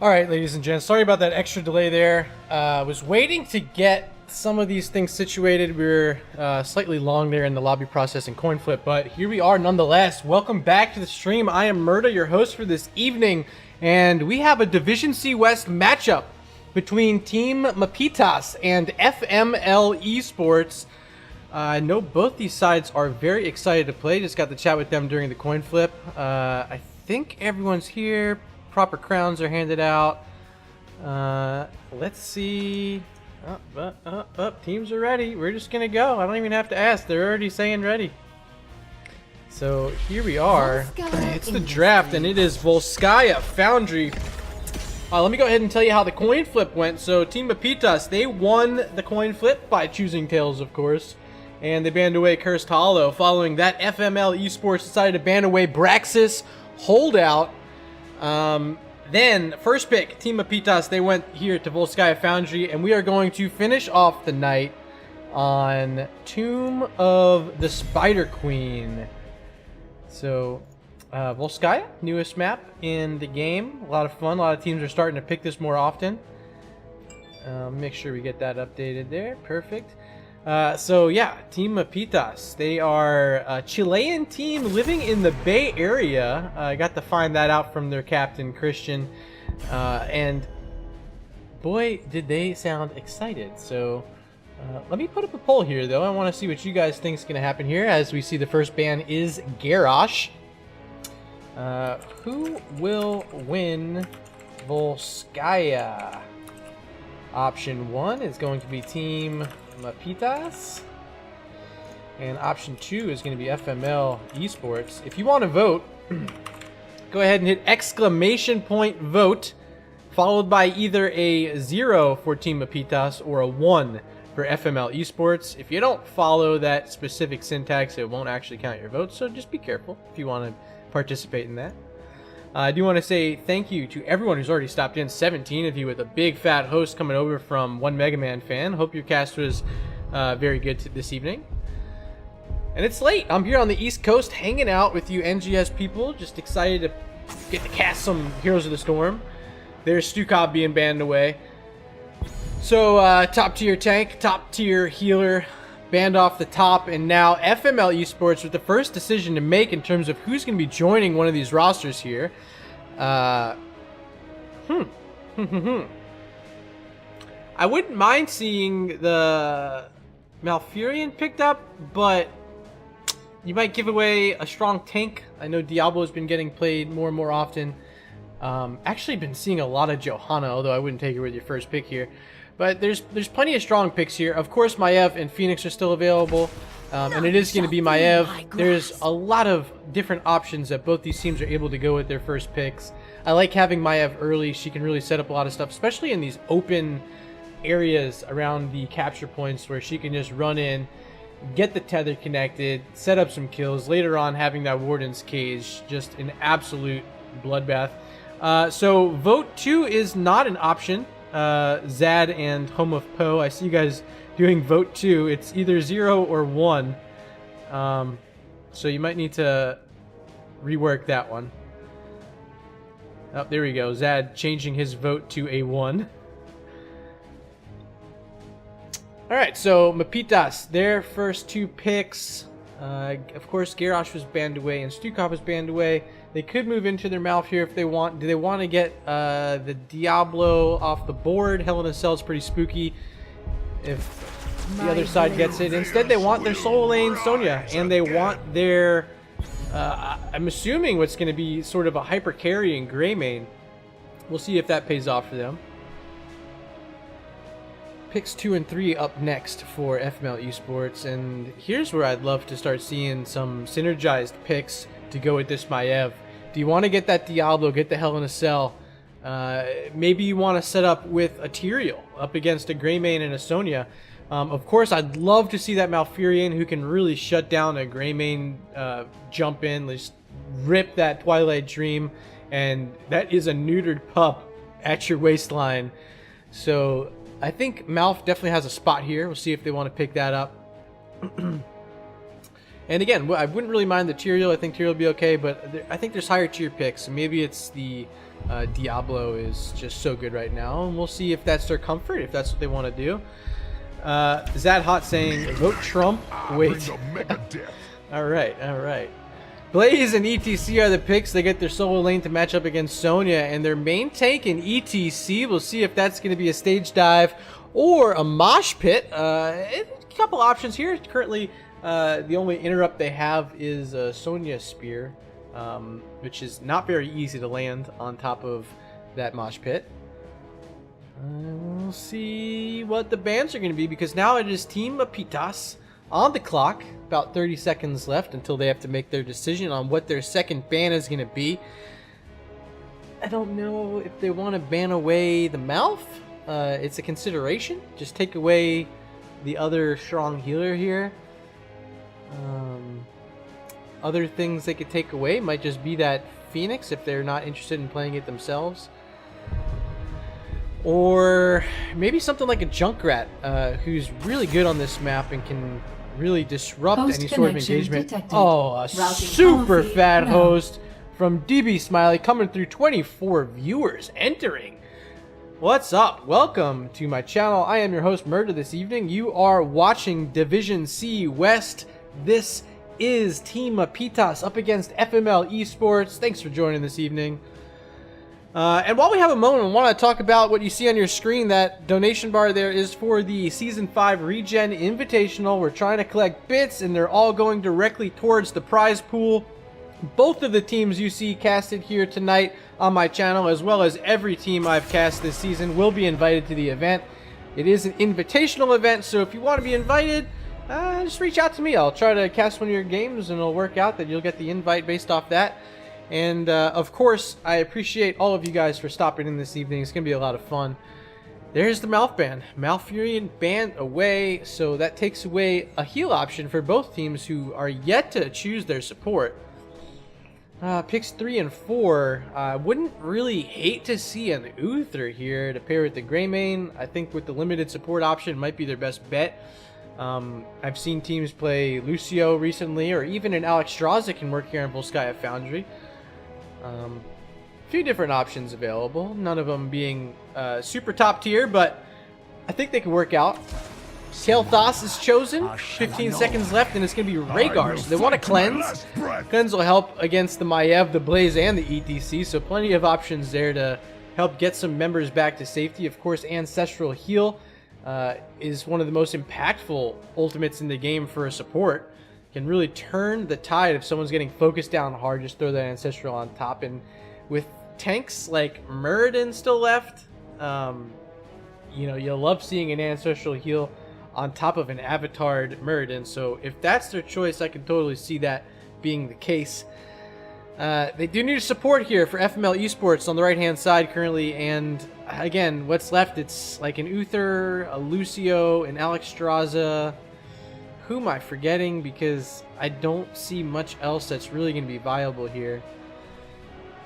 All right, ladies and gents, sorry about that extra delay there. Was waiting to get some of these things situated. We were slightly long there in the lobby process and coin flip, but here we are nonetheless. Welcome back to the stream. I am Murda, your host for this evening, and we have a Division C West matchup between Team Mapitas and FML eSports. I know both these sides are very excited to play. Just got to chat with them during the coin flip. I think everyone's here. Proper crowns are handed out. Let's see. Teams are ready. We're just gonna go. I don't even have to ask. They're already saying ready. So here we are. It's the draft, and it is Volskaya Foundry. Let me go ahead and tell you how the coin flip went. So Team Mapitas, they won the coin flip by choosing tails, of course. And they banned away Cursed Hollow. Following that, FML eSports decided to ban away Braxis Holdout. Then, first pick, Team Mapitas, they went here to Volskaya Foundry, and we are going to finish off the night on Tomb of the Spider Queen. So, Volskaya, newest map in the game. A lot of fun. A lot of teams are starting to pick this more often. Make sure we get that updated there. Perfect. So yeah, Team Mapitas. They are a Chilean team living in the Bay Area. I got to find that out from their captain, Christian. And boy, did they sound excited. So let me put up a poll here, though. I want to see what you guys think is going to happen here. As we see, the first ban is Garrosh. Who will win Volskaya? Option 1 is going to be Team Mapitas, and option 2 is going to be FML eSports. If you want to vote, go ahead and hit exclamation point vote, followed by either a 0 for Team Mapitas or a 1 for FML eSports. If you don't follow that specific syntax, it won't actually count your vote, so just be careful if you want to participate in that. I do want to say thank you to everyone who's already stopped in. 17 of you with a big fat host coming over from One Mega Man fan. Hope your cast was very good this evening. And it's late. I'm here on the East Coast hanging out with you NGS people. Just excited to get to cast some Heroes of the Storm. There's Stukov being banned away. So top tier tank, top tier healer, banned off the top, and now FML eSports with the first decision to make in terms of who's going to be joining one of these rosters here. I wouldn't mind seeing the Malfurion picked up, but you might give away a strong tank. I know Diablo's been getting played more and more often. Actually been seeing a lot of Johanna, although I wouldn't take her with your first pick here. But there's plenty of strong picks here. Of course, Maiev and Phoenix are still available, and it is going to be Maiev. There's a lot of different options that both these teams are able to go with their first picks. I like having Maiev early. She can really set up a lot of stuff, especially in these open areas around the capture points where she can just run in, get the tether connected, set up some kills. Later on, having that Warden's Cage, just an absolute bloodbath. So vote 2 is not an option. Zad and Home of Poe, I see you guys doing vote 2. It's either 0 or 1. So you might need to rework that one. Oh, there we go. Zad changing his vote to a 1. Alright, so Mapitas, their first 2 picks. Of course, Garrosh was banned away and Stukov was banned away. They could move into their mouth here if they want. Do they want to get the Diablo off the board? Hell in a Cell is pretty spooky if the other side gets it. Instead, they want their solo lane Sonya, and they want their, I'm assuming what's going to be sort of a hyper carrying Greymane. We'll see if that pays off for them. Picks 2 and 3 up next for FML eSports, and here's where I'd love to start seeing some synergized picks to go with this Maiev. Do you want to get that Diablo, get the Hell in a Cell? Maybe you want to set up with a Tyrael up against a Greymane and a Sonya. Of course, I'd love to see that Malfurion who can really shut down a Greymane jump in, just rip that Twilight Dream, and that is a neutered pup at your waistline. So I think Malf definitely has a spot here. We'll see if they want to pick that up. And again, I wouldn't really mind the Tyrael. I think Tyrael will be okay, but I think there's higher tier picks. So maybe it's the Diablo is just so good right now, and we'll see if that's their comfort, if that's what they want to do. Zad Hot saying, vote Trump. Wait. All right. Blaze and ETC are the picks. They get their solo lane to match up against Sonya, and their main tank in ETC. We'll see if that's going to be a stage dive or a mosh pit. A couple options here. Currently, the only interrupt they have is a Sonya Spear, which is not very easy to land on top of that mosh pit. We'll see what the bans are going to be, because now it is Team Mapitas on the clock. About 30 seconds left until they have to make their decision on what their second ban is going to be. I don't know if they want to ban away the mouth. It's a consideration. Just take away the other strong healer here. Other things they could take away might just be that Phoenix if they're not interested in playing it themselves. Or maybe something like a Junkrat, who's really good on this map and can really disrupt any sort of engagement. Detected. Oh, a super fat host from DB Smiley coming through. 24 viewers entering. What's up? Welcome to my channel. I am your host, Murder, this evening. You are watching Division C West. This is Team Mapitas up against FML eSports. Thanks for joining this evening. And while we have a moment, I want to talk about what you see on your screen. That donation bar there is for the Season 5 Regen Invitational. We're trying to collect bits, and they're all going directly towards the prize pool. Both of the teams you see casted here tonight on my channel, as well as every team I've cast this season, will be invited to the event. It is an invitational event, so if you want to be invited, just reach out to me. I'll try to cast one of your games, and it'll work out that you'll get the invite based off that. And, of course, I appreciate all of you guys for stopping in this evening. It's going to be a lot of fun. There's the Mouth ban. Malfurion banned away, so that takes away a heal option for both teams who are yet to choose their support. Picks 3 and 4. Wouldn't really hate to see an Uther here to pair with the Greymane. I think with the limited support option might be their best bet. I've seen teams play Lucio recently, or even an Alexstrasza can work here on Volskaya Foundry. A few different options available, none of them being super top tier, but I think they can work out. Kael'thas is chosen, 15 seconds left, and it's going to be Rhaegar. So they want to cleanse. Cleanse will help against the Maiev, the Blaze, and the ETC, so plenty of options there to help get some members back to safety. Of course, Ancestral Heal is one of the most impactful ultimates in the game for a support. Can really turn the tide if someone's getting focused down hard. Just throw that Ancestral on top. And with tanks like Muradin still left, you know, you'll love seeing an Ancestral Heal on top of an avatared Muradin. So if that's their choice, I can totally see that being the case. They do need support here for FML eSports on the right-hand side currently. And again, what's left, it's like an Uther, a Lucio, an Alexstrasza. Who am I forgetting? Because I don't see much else that's really going to be viable here.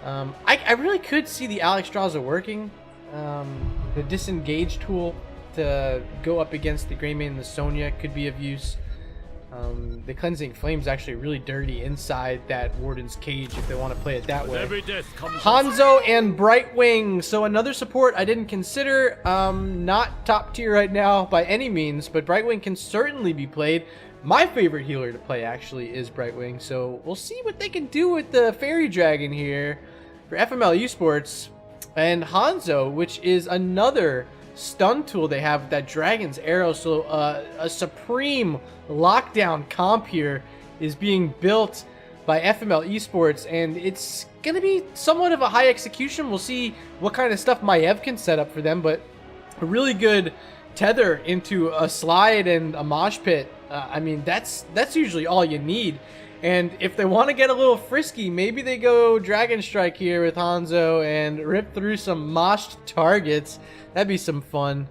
I really could see the Alexstrasza working. The disengage tool to go up against the Greymane and the Sonya could be of use. The Cleansing Flame's actually really dirty inside that Warden's Cage if they want to play it that way. Hanzo and Brightwing. So another support I didn't consider. Not top tier right now by any means, but Brightwing can certainly be played. My favorite healer to play actually is Brightwing. So we'll see what they can do with the Fairy Dragon here for FML eSports. And Hanzo, which is another stun tool they have with that Dragon's Arrow. So a supreme lockdown comp here is being built by FML eSports, and it's going to be somewhat of a high execution. We'll see what kind of stuff Maiev can set up for them, but a really good tether into a slide and a mosh pit. I mean, that's usually all you need. And if they want to get a little frisky, maybe they go Dragon Strike here with Hanzo and rip through some moshed targets. That'd be some fun.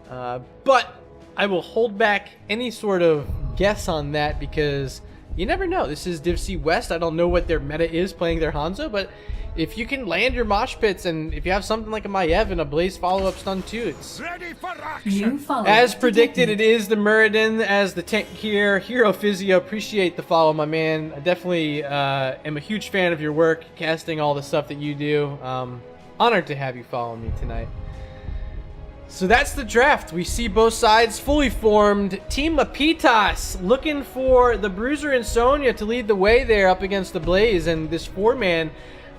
But I will hold back any sort of guess on that because you never know. This is Div C West. I don't know what their meta is playing their Hanzo, but if you can land your mosh pits, and if you have something like a Maiev and a Blaze follow-up stun too, it's as predicted. It is the Muradin as the tank here. Hero Physio, appreciate the follow, my man. I definitely am a huge fan of your work, casting all the stuff that you do. Honored to have you follow me tonight. So that's the draft. We see both sides fully formed. Team Mapitas looking for the Bruiser and Sonya to lead the way there up against the Blaze, and this 4-man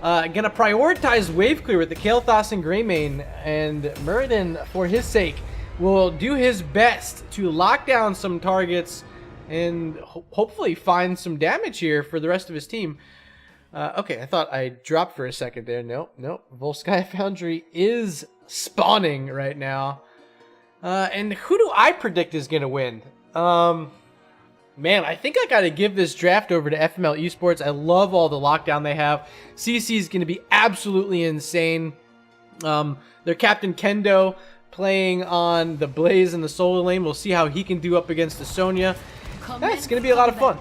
gonna prioritize wave clear with the Kael'thas and Greymane, and Muradin, for his sake, will do his best to lock down some targets and hopefully find some damage here for the rest of his team. Okay, I thought I dropped for a second there. Nope. Volsky Foundry is spawning right now. And who do I predict is gonna win? Man, I think I got to give this draft over to FML eSports. I love all the lockdown they have. CC is going to be absolutely insane. Their captain Kendo playing on the Blaze and the solo lane. We'll see how he can do up against the Sonya. It's going to be a lot of fun.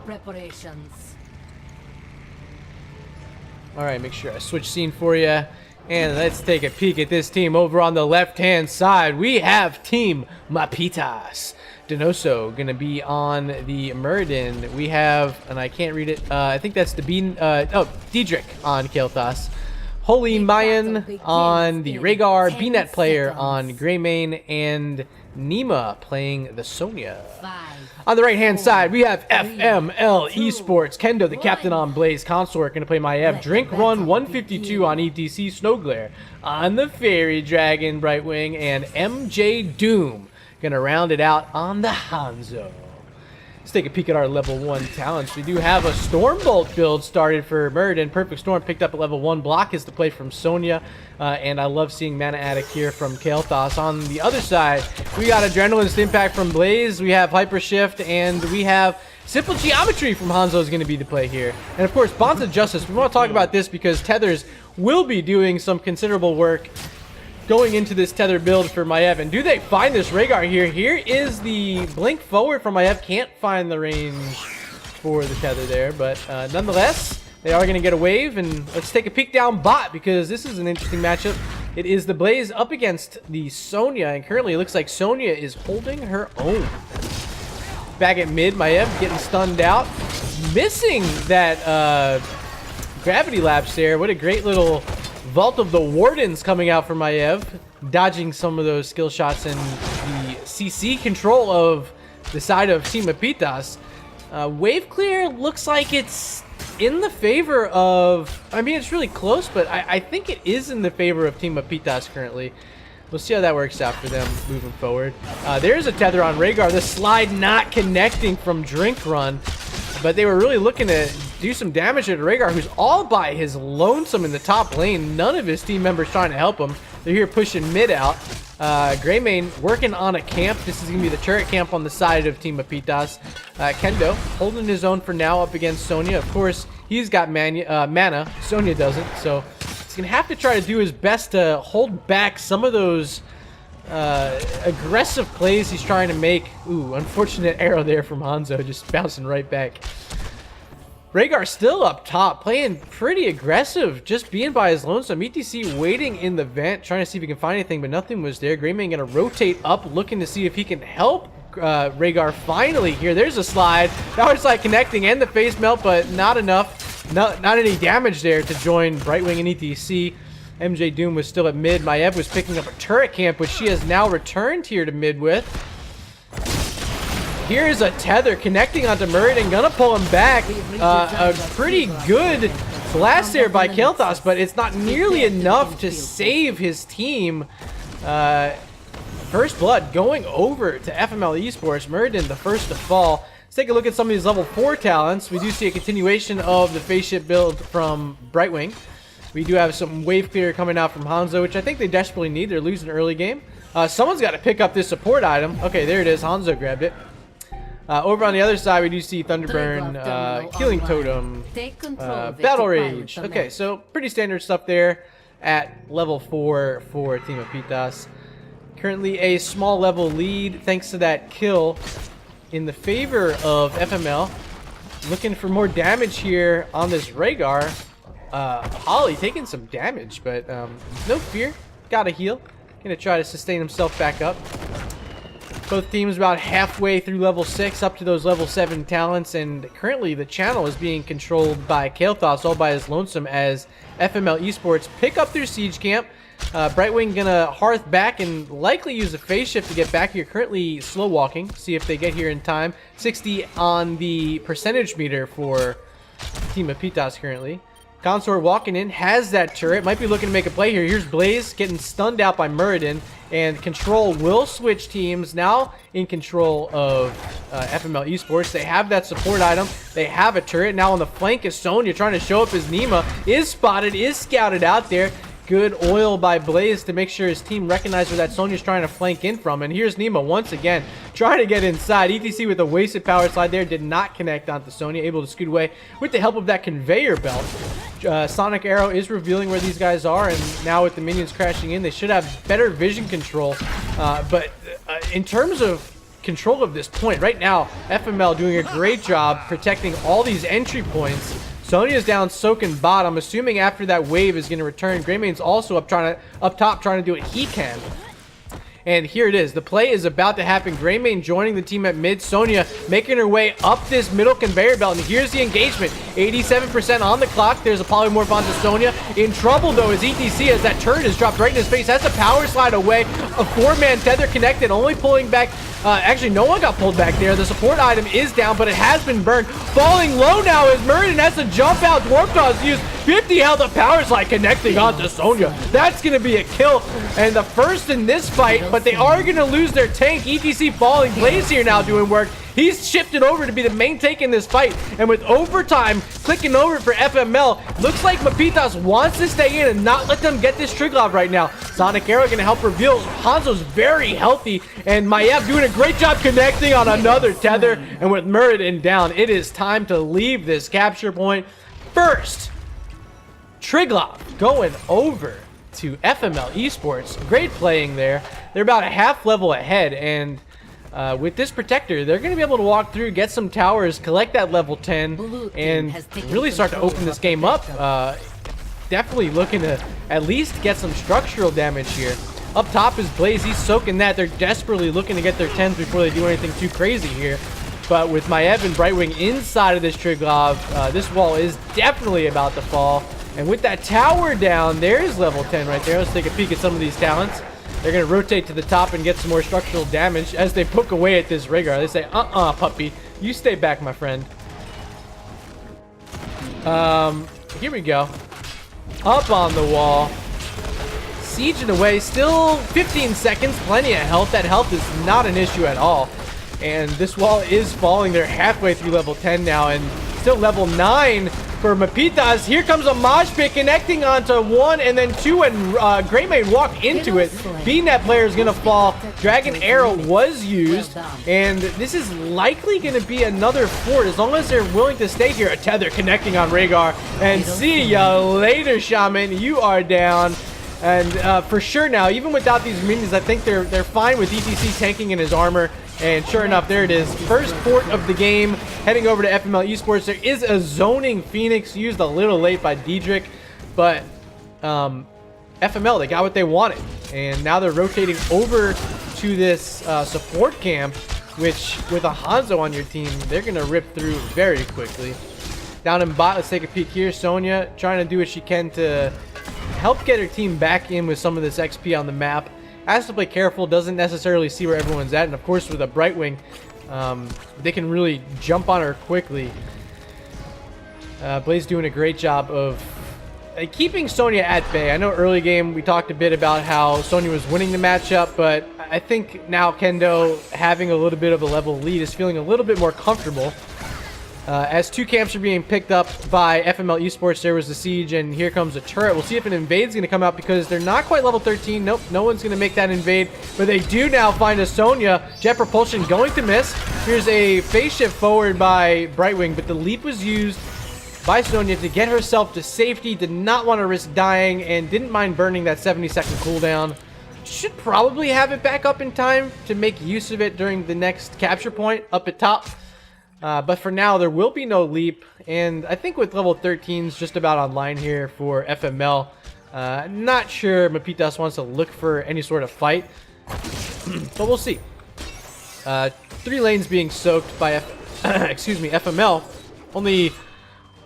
All right, make sure I switch scene for you. And let's take a peek at this team. Over on the left-hand side, we have Team Mapitas. Donoso gonna be on the Muradin. We have, and I can't read it, I think that's the Bean, Diedrich on Kael'thas. Holy Mayan on the Rhaegar, BNet player on Greymane, and Nima playing the Sonya. On the right-hand side, we have FML eSports. Kendo, the captain on Blaze. Consort gonna play Maiev. Drink Run 152 on ETC. Snowglare on the Fairy Dragon, Brightwing, and MJ Doom gonna round it out on the Hanzo. Let's take a peek at our level 1 talents. We do have a Stormbolt build started for Muradin. Perfect Storm picked up at level 1. Block is the play from Sonya. And I love seeing Mana Addict here from Kael'thas. On the other side, we got Adrenaline Impact from Blaze. We have Hyper Shift, and we have Simple Geometry from Hanzo is going to be the play here. And of course, Bonds of Justice. We want to talk about this because Tethers will be doing some considerable work going into this Tether build for Maiev. And do they find this Rhaegar here? Here is the blink forward from Maiev. Can't find the range for the Tether there, but nonetheless, they are going to get a wave. And let's take a peek down bot because this is an interesting matchup. It is the Blaze up against the Sonya, and currently it looks like Sonya is holding her own. Back at mid, Maiev getting stunned out. Missing that gravity lapse there. What a great little Vault of the Wardens coming out for Maiev, dodging some of those skill shots, and the CC control of the side of Team Mapitas. Wave clear looks like it's in the favor of, I mean, it's really close, but I think it is in the favor of Team Mapitas currently. We'll see how that works out for them moving forward. There's a tether on Rhaegar. The slide not connecting from Drink Run, but they were really looking to do some damage to Rhaegar, who's all by his lonesome in the top lane. None of his team members trying to help him. They're here pushing mid out. Greymane working on a camp. This is going to be the turret camp on the side of Team Mapitas. Kendo holding his own for now up against Sonya. Of course, he's got mana. Sonya doesn't, so he's going to have to try to do his best to hold back some of those aggressive plays he's trying to make. Ooh, unfortunate arrow there from Hanzo, just bouncing right back. Rhaegar still up top, playing pretty aggressive, just being by his lonesome. ETC waiting in the vent, trying to see if he can find anything, but nothing was there. Greymane gonna rotate up, looking to see if he can help Rhaegar finally here. There's a slide. Power slide connecting and the face melt, but not enough. Not any damage there to join Brightwing and ETC. MJ Doom was still at mid. Maiev was picking up a turret camp, which she has now returned here to mid with. Here's a tether connecting onto Muradin, gonna pull him back. A pretty good blast there by Kael'thas, but it's not nearly enough to save his team. First blood going over to FML eSports. Muradin the first to fall. Let's take a look at some of these level 4 talents. We do see a continuation of the face ship build from Brightwing. We do have some wave clear coming out from Hanzo, which I think they desperately need. They're losing early game. Someone's got to pick up this support item. Okay, there it is. Hanzo grabbed it. Over on the other side, we do see Thunderburn, Healing Totem, Battle Rage. Okay, so pretty standard stuff there at level 4 for Team Mapitas. Currently a small level lead thanks to that kill in the favor of FML. looking for more damage here on this Rhaegar. Holly taking some damage, but no fear. Gotta heal. Gonna try to sustain himself back up. Both teams about halfway through level 6 up to those level 7 talents, and currently the channel is being controlled by Kael'thas all by his lonesome as FML eSports pick up their siege camp. Brightwing gonna hearth back and likely use a phase shift to get back here. Currently slow walking. See if they get here in time. 60 on the percentage meter for Team Mapitas currently. Consort walking in, has that turret, might be looking to make a play here. Here's Blaze getting stunned out by Muradin, and Control will switch teams now in control of FML eSports. They have that support item, they have a turret. Now on the flank is Sonya trying to show up as Nima, is spotted, is scouted out there. Good oil by Blaze to make sure his team recognizes where that Sonya's trying to flank in from. And here's Nima once again trying to get inside. ETC with a wasted power slide there, did not connect onto Sonya, able to scoot away with the help of that conveyor belt. Sonic Arrow is revealing where these guys are, and now with the minions crashing in, they should have better vision control. But in terms of control of this point, right now, FML doing a great job protecting all these entry points. Sonya's down soaking bot. I'm assuming after that wave is going to return. Greymane's also up top trying to do what he can. And here it is. The play is about to happen. Greymane joining the team at mid. Sonya making her way up this middle conveyor belt. And here's the engagement. 87% on the clock. There's a polymorph onto Sonya. In trouble, though, is ETC as that turret is dropped right in his face. Has a power slide away. A 4-man tether connected. Only pulling back. Actually, no one got pulled back there. The support item is down, but it has been burned. Falling low now as Muradin has to jump out. Dwarf Toss used 50 health of power slide connecting onto Sonya. That's going to be a kill. And the first in this fight, but they are going to lose their tank. ETC falling. Blaze here now doing work. He's shifted over to be the main tank in this fight. And with overtime clicking over for FML, looks like Mapitas wants to stay in and not let them get this Triglav right now. Sonic Arrow going to help reveal. Hanzo's very healthy. And Maiev doing a great job connecting on another tether. And with Muradin down, it is time to leave this capture point. First, Triglav going over to FML eSports. Great playing there. They're about a half level ahead, and with this protector, they're going to be able to walk through, get some towers, collect that level 10, and really start to open this game up. Definitely looking to at least get some structural damage here. Up top is Blaze. He's soaking that. They're desperately looking to get their 10s before they do anything too crazy here. But with Maiev and Brightwing inside of this Triglav, this wall is definitely about to fall. And with that tower down, there's level 10 right there. Let's take a peek at some of these talents. They're going to rotate to the top and get some more structural damage as they poke away at this Rhaegar. They say, puppy. You stay back, my friend. Here we go. Up on the wall. Sieging away. Still 15 seconds. Plenty of health. That health is not an issue at all. And this wall is falling. They're halfway through level 10 now. And still level 9 for Mapitas. Here comes a mosh pit connecting onto 1 and then 2, and Greymane walked into it. BNet player is going to fall. Dragon Arrow was used, and this is likely going to be another fort as long as they're willing to stay here. A tether connecting on Rhaegar, and see ya later, Shaman. You are down. And for sure now, even without these minions, I think they're fine with ETC tanking in his armor. And sure enough, there it is. First fort of the game, heading over to FML eSports. There is a zoning Phoenix used a little late by Diedrich, but FML, they got what they wanted. And now they're rotating over to this support camp, which with a Hanzo on your team, they're going to rip through very quickly. Down in bot, let's take a peek here. Sonya trying to do what she can to help get her team back in with some of this XP on the map. Has to play careful, doesn't necessarily see where everyone's at, and of course with a Brightwing, they can really jump on her quickly. Blaze doing a great job of keeping Sonya at bay. I know early game we talked a bit about how Sonya was winning the matchup, but I think now Kendo, having a little bit of a level lead, is feeling a little bit more comfortable. As 2 camps are being picked up by FML eSports, there was the siege, and here comes a turret. We'll see if an invade's going to come out because they're not quite level 13. Nope, no one's going to make that invade, but they do now find a Sonya. Jet propulsion going to miss. Here's a phase shift forward by Brightwing, but the leap was used by Sonya to get herself to safety. Did not want to risk dying and didn't mind burning that 70-second cooldown. Should probably have it back up in time to make use of it during the next capture point up at top. But for now, there will be no leap, and I think with level 13's just about online here for FML. Not sure Mapitas wants to look for any sort of fight, but we'll see. 3 lanes being soaked by excuse me, FML. Only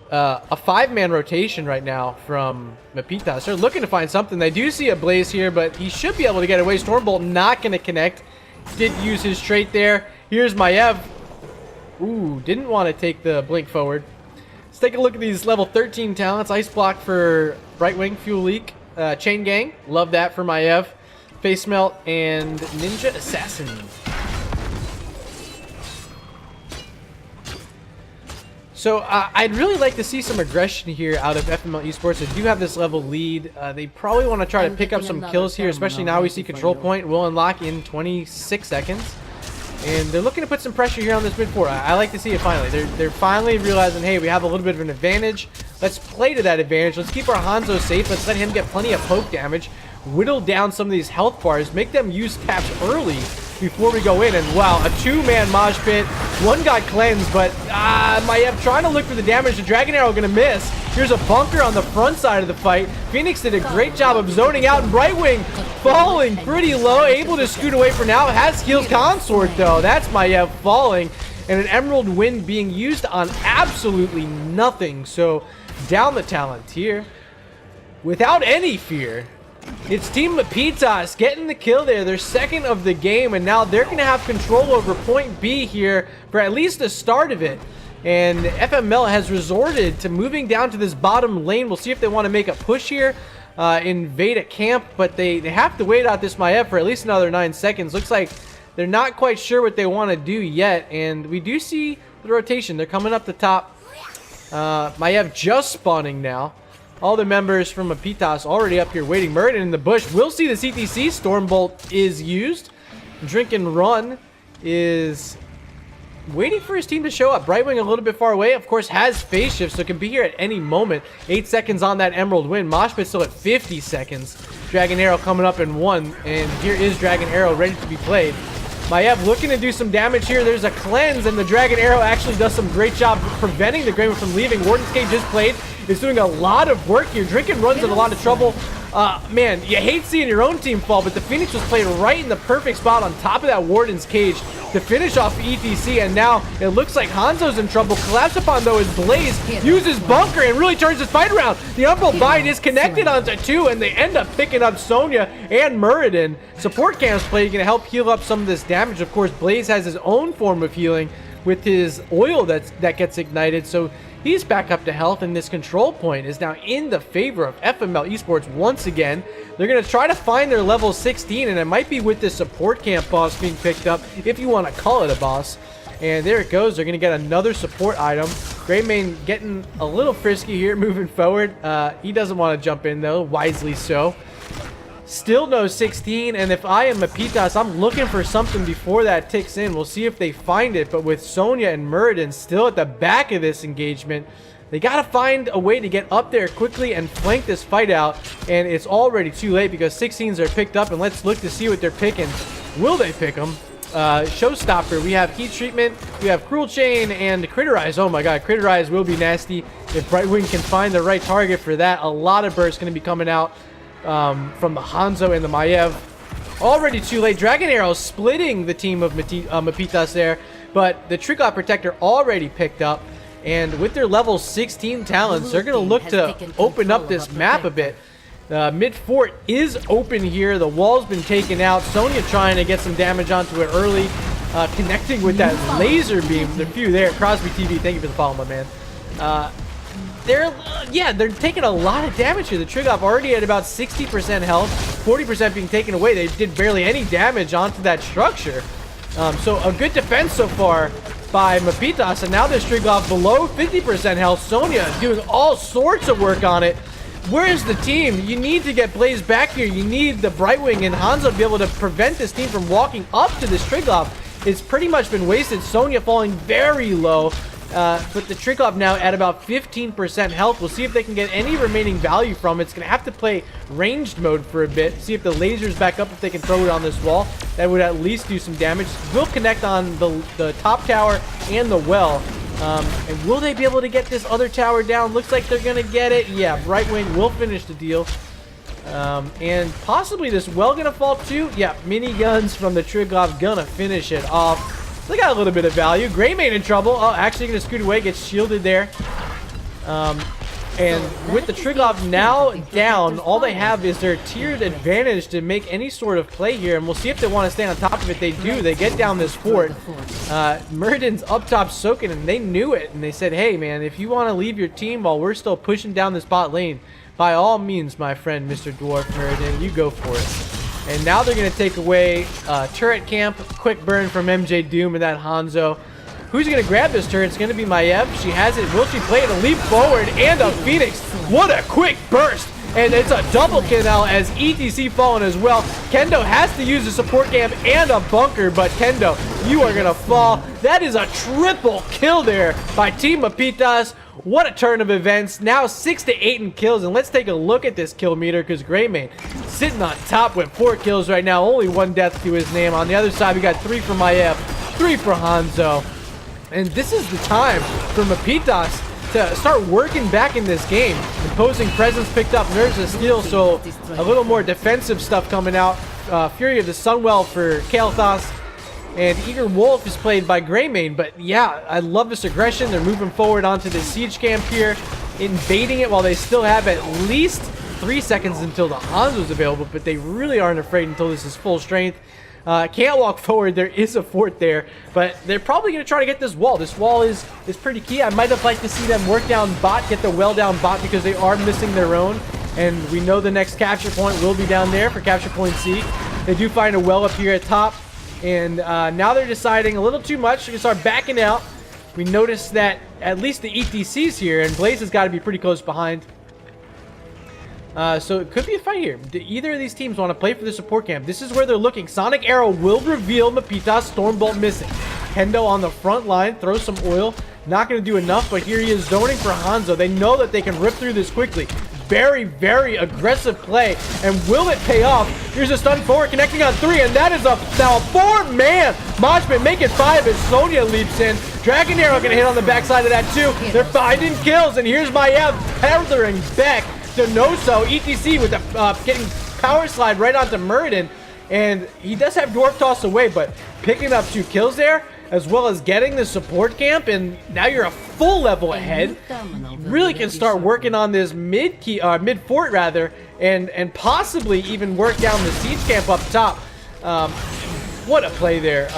a 5-man rotation right now from Mapitas. They're looking to find something. They do see a Blaze here, but he should be able to get away. Stormbolt not going to connect. Did use his trait there. Here's Maiev. Ooh, didn't want to take the blink forward. Let's take a look at these level 13 talents. Ice Block for Brightwing, Fuel Leak, Chain Gang. Love that for Maiev. Face Melt, and Ninja Assassin. So I'd really like to see some aggression here out of FML eSports. They do have this level lead. They probably want to try to pick up some kills here, especially now we see Control Point will unlock in 26 seconds. And they're looking to put some pressure here on this mid 4. I like to see it finally. They're finally realizing, hey, we have a little bit of an advantage. Let's play to that advantage. Let's keep our Hanzo safe. Let's let him get plenty of poke damage. Whittle down some of these health bars. Make them use taps early before we go in. And wow, a 2-man mosh pit. One got cleansed, but Maiev trying to look for the damage. The Dragon Arrow gonna miss. Here's a bunker on the front side of the fight. Phoenix did a great job of zoning out, and Brightwing falling pretty low, able to scoot away for now. Has heals Consort though. That's Maiev falling, and an Emerald Wind being used on absolutely nothing. So down the talent here without any fear. It's Team Mapitas getting the kill there. They're second of the game, and now they're going to have control over point B here for at least the start of it. And FML has resorted to moving down to this bottom lane. We'll see if they want to make a push here, invade at camp, but they have to wait out this Maiev for at least another 9 seconds. Looks like they're not quite sure what they want to do yet, and we do see the rotation. They're coming up the top. Maiev just spawning now. All the members from Mapitas already up here waiting. Murden in the bush. We'll see the CTC. Stormbolt is used. Drink and Run is waiting for his team to show up. Brightwing a little bit far away. Of course, has phase shift, so can be here at any moment. 8 seconds on that Emerald Wind. Moshpit still at 50 seconds. Dragon Arrow coming up in 1. And here is Dragon Arrow ready to be played. Maiev looking to do some damage here. There's a cleanse, and the Dragon Arrow actually does some great job preventing the Graven from leaving. Warden's Cage just played. Is doing a lot of work here. Drink and Run's in a lot of trouble. Man, you hate seeing your own team fall, but the Phoenix was played right in the perfect spot on top of that Warden's Cage to finish off ETC, and now it looks like Hanzo's in trouble. Collapse upon, though, is Blaze. Uses Bunker and really turns his fight around. The Umbral Bind is connected onto 2, and they end up picking up Sonya and Muradin. Support Cam's play going to help heal up some of this damage. Of course, Blaze has his own form of healing with his oil that gets ignited, so he's back up to health, and this control point is now in the favor of FML eSports once again. They're going to try to find their level 16, and it might be with this support camp boss being picked up, if you want to call it a boss. And there it goes. They're going to get another support item. Greymane getting a little frisky here, moving forward. He doesn't want to jump in, though, wisely so. Still no 16, and if I am Mapitas, I'm looking for something before that ticks in. We'll see if they find it, but with Sonya and Muradin still at the back of this engagement, they got to find a way to get up there quickly and flank this fight out, and it's already too late because 16s are picked up, and let's look to see what they're picking. Will they pick them? Showstopper, we have Heat Treatment, we have Cruel Chain, and Critterize. Oh my god, Critterize will be nasty if Brightwing can find the right target for that. A lot of bursts going to be coming out from the Hanzo and the Maiev. Already too late. Dragon Arrow splitting the team of Mapitas there, but the Tricot Protector already picked up, and with their level 16 talents, they're going to look to open up this map a bit. Mid fort is open here. The wall's been taken out. Sonya trying to get some damage onto it early, connecting with that laser beam. There's a few there. Crosby TV, thank you for the follow, my man. They're taking a lot of damage here. The Trigop already at about 60% health, 40% being taken away. They did barely any damage onto that structure. So a good defense so far by Mapitas, and now this Trigop below 50% health. Sonya doing all sorts of work on it. Where's the team? You need to get Blaze back here. You need the Brightwing and Hanzo to be able to prevent this team from walking up to this Trigop. It's pretty much been wasted. Sonya falling very low. But the Triglav now at about 15% health. We'll see if they can get any remaining value from it. It's going to have to play ranged mode for a bit. See if the laser's back up, if they can throw it on this wall. That would at least do some damage. Will connect on the top tower and the well. And will they be able to get this other tower down? Looks like they're going to get it. Yeah, right wing will finish the deal. And possibly this well going to fall too. Yeah, miniguns from the Triglav going to finish it off. They got a little bit of value. Greymane in trouble. Oh, actually going to scoot away. Gets shielded there. And with the Triglav now down, all they have is their tiered advantage to make any sort of play here. And we'll see if they want to stay on top of it. They do. They get down this fort. Muradin's up top soaking, and they knew it. And they said, hey, man, if you want to leave your team while we're still pushing down this bot lane, by all means, my friend, Mr. Dwarf Muradin, you go for it. And now they're going to take away turret camp. Quick burn from MJ Doom and that Hanzo. Who's going to grab this turret? It's going to be Maiev. She has it. Will she play it? A leap forward and a Phoenix. What a quick burst. And it's a double kill now as ETC fallen as well. Kendo has to use a support camp and a bunker, but Kendo, you are going to fall. That is a triple kill there by Team Mapitas. What a turn of events. Now 6 to 8 in kills, and let's take a look at this kill meter because Greymane sitting on top with 4 kills right now. Only 1 death to his name. On the other side, we got 3 for Maiev, 3 for Hanzo. And this is the time for Mapitas to start working back in this game. Imposing presence picked up Nerves of Steel, so a little more defensive stuff coming out. Fury of the Sunwell for Kael'thas. And Eager Wolf is played by Greymane, but yeah, I love this aggression. They're moving forward onto the siege camp here, invading it while they still have at least 3 seconds until the Hanzo's available, but they really aren't afraid until this is full strength. Can't walk forward. There is a fort there, but they're probably going to try to get this wall. This wall is pretty key. I might have liked to see them work down bot, get the well down bot, because they are missing their own, and we know the next capture point will be down there for capture point C. They do find a well up here at top. And now they're deciding a little too much. They're going to start backing out. We noticed that at least the ETC's here, and Blaze has got to be pretty close behind. So it could be a fight here. Do either of these teams want to play for the support camp? This is where they're looking. Sonic Arrow will reveal Mapitas. Stormbolt missing. Kendo on the front line. Throws some oil. Not going to do enough, but here he is zoning for Hanzo. They know that they can rip through this quickly. Very, very aggressive play. And will it pay off? Here's a stun forward, connecting on 3, and that is now a 4-man Mosh Pit. Make it 5 as Sonya leaps in. Dragon Arrow gonna hit on the backside of that too. They're finding kills, and here's Maiev powering back to Noso. ETC with the getting power slide right onto Muradin, and he does have Dwarf Toss away, but picking up 2 kills there, as well as getting the support camp, and now you're a full level ahead. You really can start working on this mid fort rather, and possibly even work down the siege camp up top. What a play there.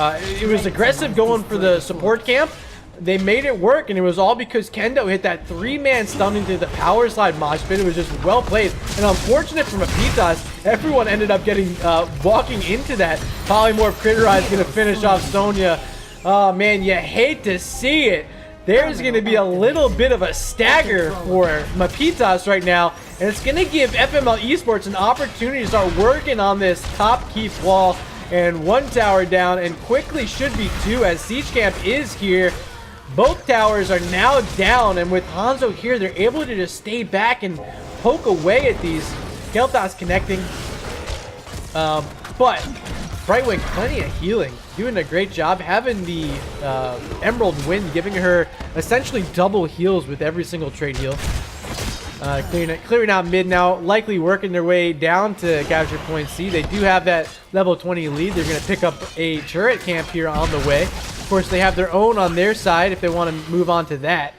It was aggressive going for the support camp. They made it work, and it was all because Kendo hit that 3-man stun into the power slide mosh pit. It was just well played, and unfortunate for Mapitas. Everyone ended up getting walking into that. Polymorph Critterize going to finish off Sonya. Oh man, you hate to see it. There's going to be a little bit of a stagger for Mapitas right now, and it's going to give FML eSports an opportunity to start working on this top keep wall. And 1 tower down, and quickly should be 2 as siege camp is here. Both towers are now down, and with Hanzo here, they're able to just stay back and poke away at these. Kael'thas connecting, but Brightwing, plenty of healing, doing a great job, having the Emerald Wind, giving her essentially double heals with every single trade heal. Clearing out mid now, likely working their way down to capture point C. They do have that level 20 lead. They're going to pick up a turret camp here on the way. Of course, they have their own on their side if they want to move on to that.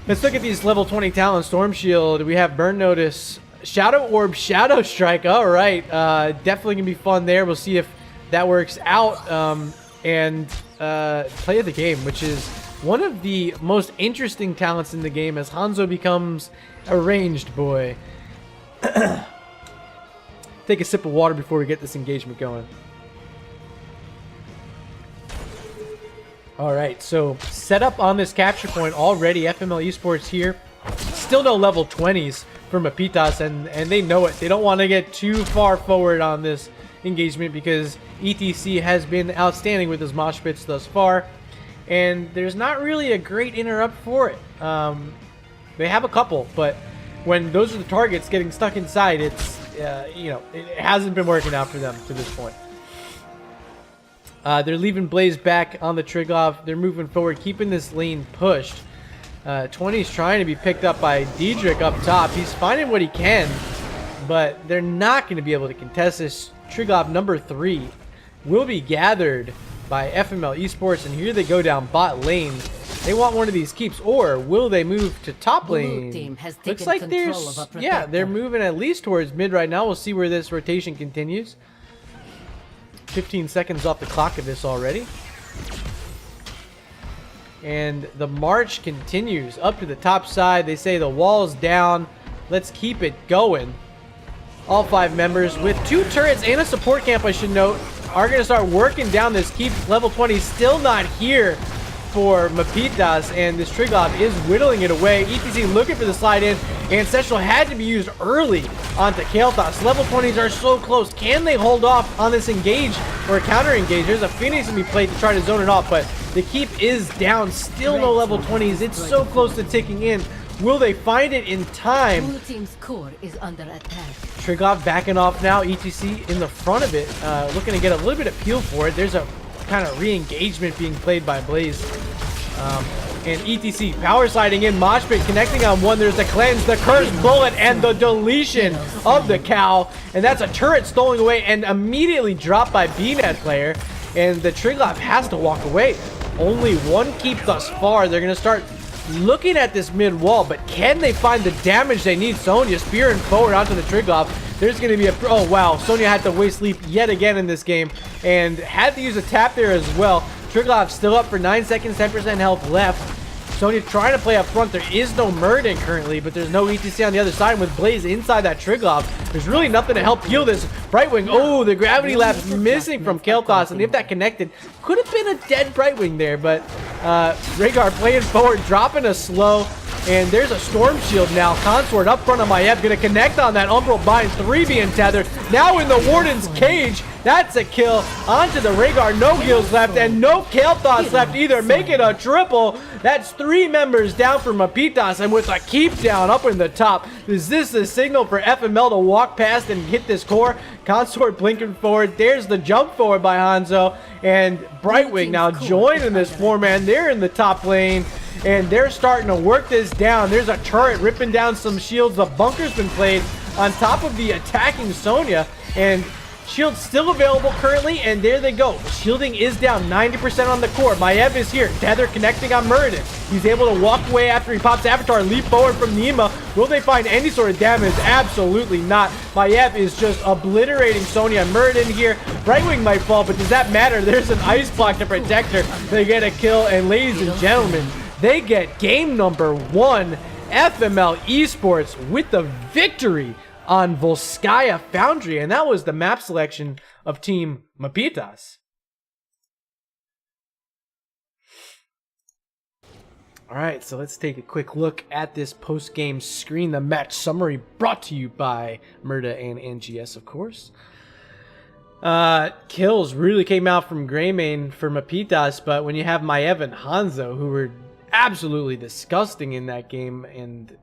Let's look at these level 20 talent. Storm Shield, we have Burn Notice, Shadow Orb, Shadow Strike. All right, definitely going to be fun there. We'll see if that works out. And play of the game, which is one of the most interesting talents in the game as Hanzo becomes a ranged boy. Take a sip of water before we get this engagement going. Alright, so set up on this capture point already. FML eSports here. Still no level 20s for Mapitas, and they know it. They don't want to get too far forward on this engagement because ETC has been outstanding with his mosh pits thus far. and there's not really a great interrupt for it. They have a couple, but when those are the targets getting stuck inside, it's you know, it hasn't been working out for them to this point. They're leaving Blaze back on the Triglav. They're moving forward, keeping this lane pushed. 20's trying to be picked up by Diedrich up top. He's finding what he can, but they're not going to be able to contest this. Triglav number 3 will be gathered by FML eSports, and here they go down bot lane. They want one of these keeps, or will they move to top lane? Looks like there's, yeah, they're moving at least towards mid right now. We'll see where this rotation continues. 15 seconds off the clock of this already. And the march continues up to the top side. They say the wall's down. Let's keep it going. All 5 members with 2 turrets and a support camp, I should note, are going to start working down this keep. Level 20 still not here for Mapitas, and this Triglav is whittling it away. ETC looking for the slide in. Ancestral had to be used early onto Kael'Thas. Level 20s are so close. Can they hold off on this engage or counter engage? There's a Phoenix to be played to try to zone it off, but the keep is down. Still no level 20s. It's so close to ticking in. Will they find it in time? Blue team's core is under attack. Triglav backing off now. ETC in the front of it, looking to get a little bit of peel for it. There's a kind of re-engagement being played by Blaze. And ETC power sliding in, Mosh Pit connecting on one. There's the cleanse, the cursed bullet, and the deletion of the cow. And that's a turret stolen away and immediately dropped by BNet player. And the Triglav has to walk away. Only one keep thus far. They're going to start looking at this mid wall, but can they find the damage they need? Sonya spearing forward onto the Triglav. There's going to be a... Oh, wow. Sonya had to waste sleep yet again in this game and had to use a tap there as well. Triglav still up for 9 seconds, 10% health left. Sonya trying to play up front. There is no Murden currently, but there's no ETC on the other side. With Blaze inside that Triglav, there's really nothing to help heal this. Brightwing, oh, the gravity lapse missing from Kael'Thas, and if that connected, could have been a dead Brightwing there, but Rhaegar playing forward, dropping a slow, and there's a Storm Shield now. Consort up front of Maiev, gonna connect on that Umbral Bind, 3 being tethered. Now in the Warden's cage, that's a kill onto the Rhaegar. No heals left, and no Kael'Thas left either. Make it a triple. That's 3 members down for Mapitas, and with a keep down up in the top, is this a signal for FML to walk past and hit this core? Consort blinking forward. There's the jump forward by Hanzo, and Brightwing now joining this 4-man. They're in the top lane, and they're starting to work this down. There's a turret ripping down some shields. The bunker's been played on top of the attacking Sonya, and Shield's still available currently, and there they go. Shielding is down 90% on the core. Maiev is here. Tether connecting on Muradin. He's able to walk away after he pops Avatar, leap forward from Nima. Will they find any sort of damage? Absolutely not. Maiev is just obliterating Sonya and Muradin here. Brightwing might fall, but does that matter? There's an ice block to protect her. They get a kill, and ladies and gentlemen, they get game number 1. FML eSports with the victory on Volskaya Foundry, and that was the map selection of Team Mapitas. All right, so let's take a quick look at this post-game screen. The match summary brought to you by Murda and NGS, of course. Kills really came out from Greymane for Mapitas, but when you have Maiev and Hanzo, who were absolutely disgusting in that game, and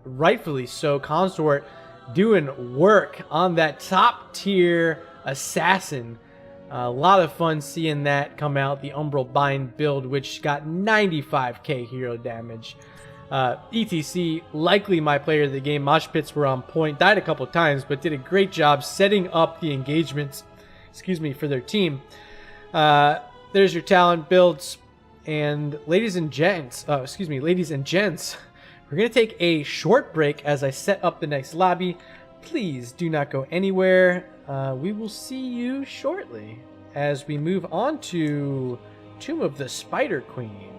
rightfully so, Consort doing work on that top tier assassin. A lot of fun seeing that come out, the Umbral Bind build, which got 95k hero damage. ETC, likely my player of the game. Mosh pits were on point, died a couple times, but did a great job setting up the engagements, for their team. There's your talent builds, and ladies and gents, we're going to take a short break as I set up the next lobby. Please do not go anywhere. We will see you shortly as we move on to Tomb of the Spider Queen.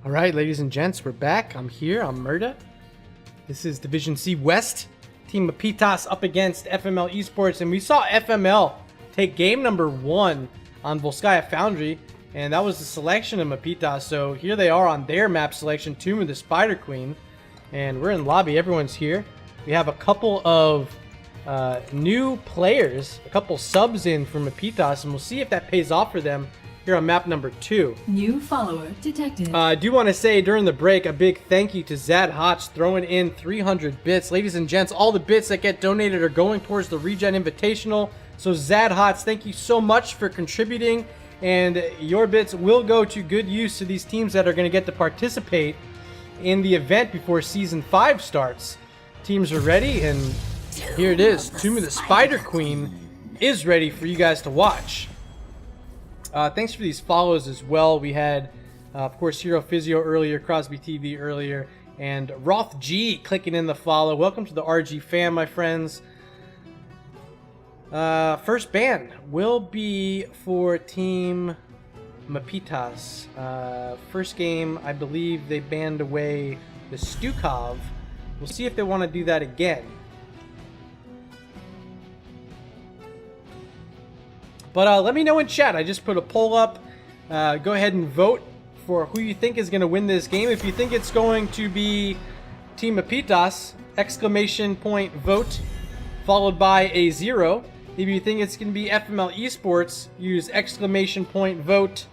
All right, ladies and gents, we're back. I'm here. I'm Murda. This is Division C West. Team Mapitas up against FML eSports. And we saw FML take game number 1 on Volskaya Foundry. And that was the selection of Mapitas. So here they are on their map selection, Tomb of the Spider Queen. And we're in lobby. Everyone's here. We have a couple of new players, a couple subs in from Mapitas. And we'll see if that pays off for them here on map number 2. New follower detected. I do want to say during the break a big thank you to Zad Hotch throwing in 300 bits. Ladies and gents, all the bits that get donated are going towards the Regen Invitational. So Zad Hotch, thank you so much for contributing, and your bits will go to good use to these teams that are going to get to participate in the event before Season 5 starts. Teams are ready, and here it is. Tomb of the Spider Queen is ready for you guys to watch. Thanks for these follows as well. We had, of course, Hero Physio earlier, Crosby TV earlier, and Roth G clicking in the follow. Welcome to the RG fam, my friends. First ban will be for Team Mapitas. First game, I believe they banned away the Stukov. We'll see if they want to do that again. But let me know in chat. I just put a poll up. Go ahead and vote for who you think is going to win this game. If you think it's going to be Team Mapitas, exclamation point vote, followed by a 0. If you think it's going to be FML eSports, use exclamation point vote,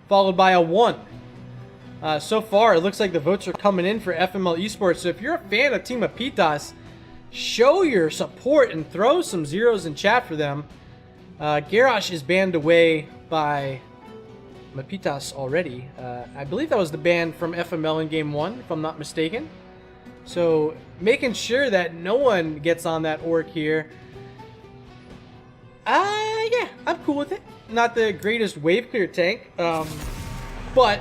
followed by a 1. So far, it looks like the votes are coming in for FML eSports. So if you're a fan of Team Mapitas, show your support and throw some zeros in chat for them. Garrosh is banned away by Mapitas already. I believe that was the ban from FML in Game 1, if I'm not mistaken. So, making sure that no one gets on that orc here. Yeah, I'm cool with it. Not the greatest wave clear tank, but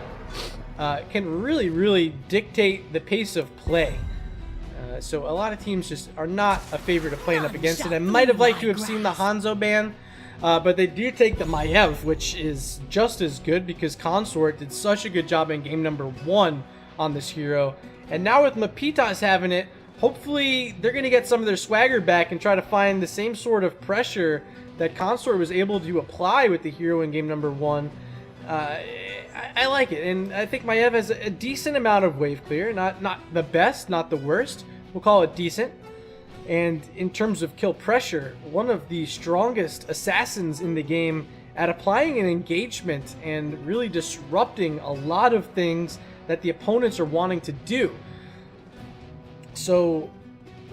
can really dictate the pace of play. So, a lot of teams just are not a favorite of playing up against it. I might have liked to have seen the Hanzo ban. But they do take the Maiev, which is just as good because Consort did such a good job in game number 1 on this hero. And now with Mapitas having it, hopefully they're going to get some of their swagger back and try to find the same sort of pressure that Consort was able to apply with the hero in game number 1. I like it, and I think Maiev has a decent amount of wave clear. Not the best, not the worst. We'll call it decent. And in terms of kill pressure, one of the strongest assassins in the game at applying an engagement and really disrupting a lot of things that the opponents are wanting to do. So,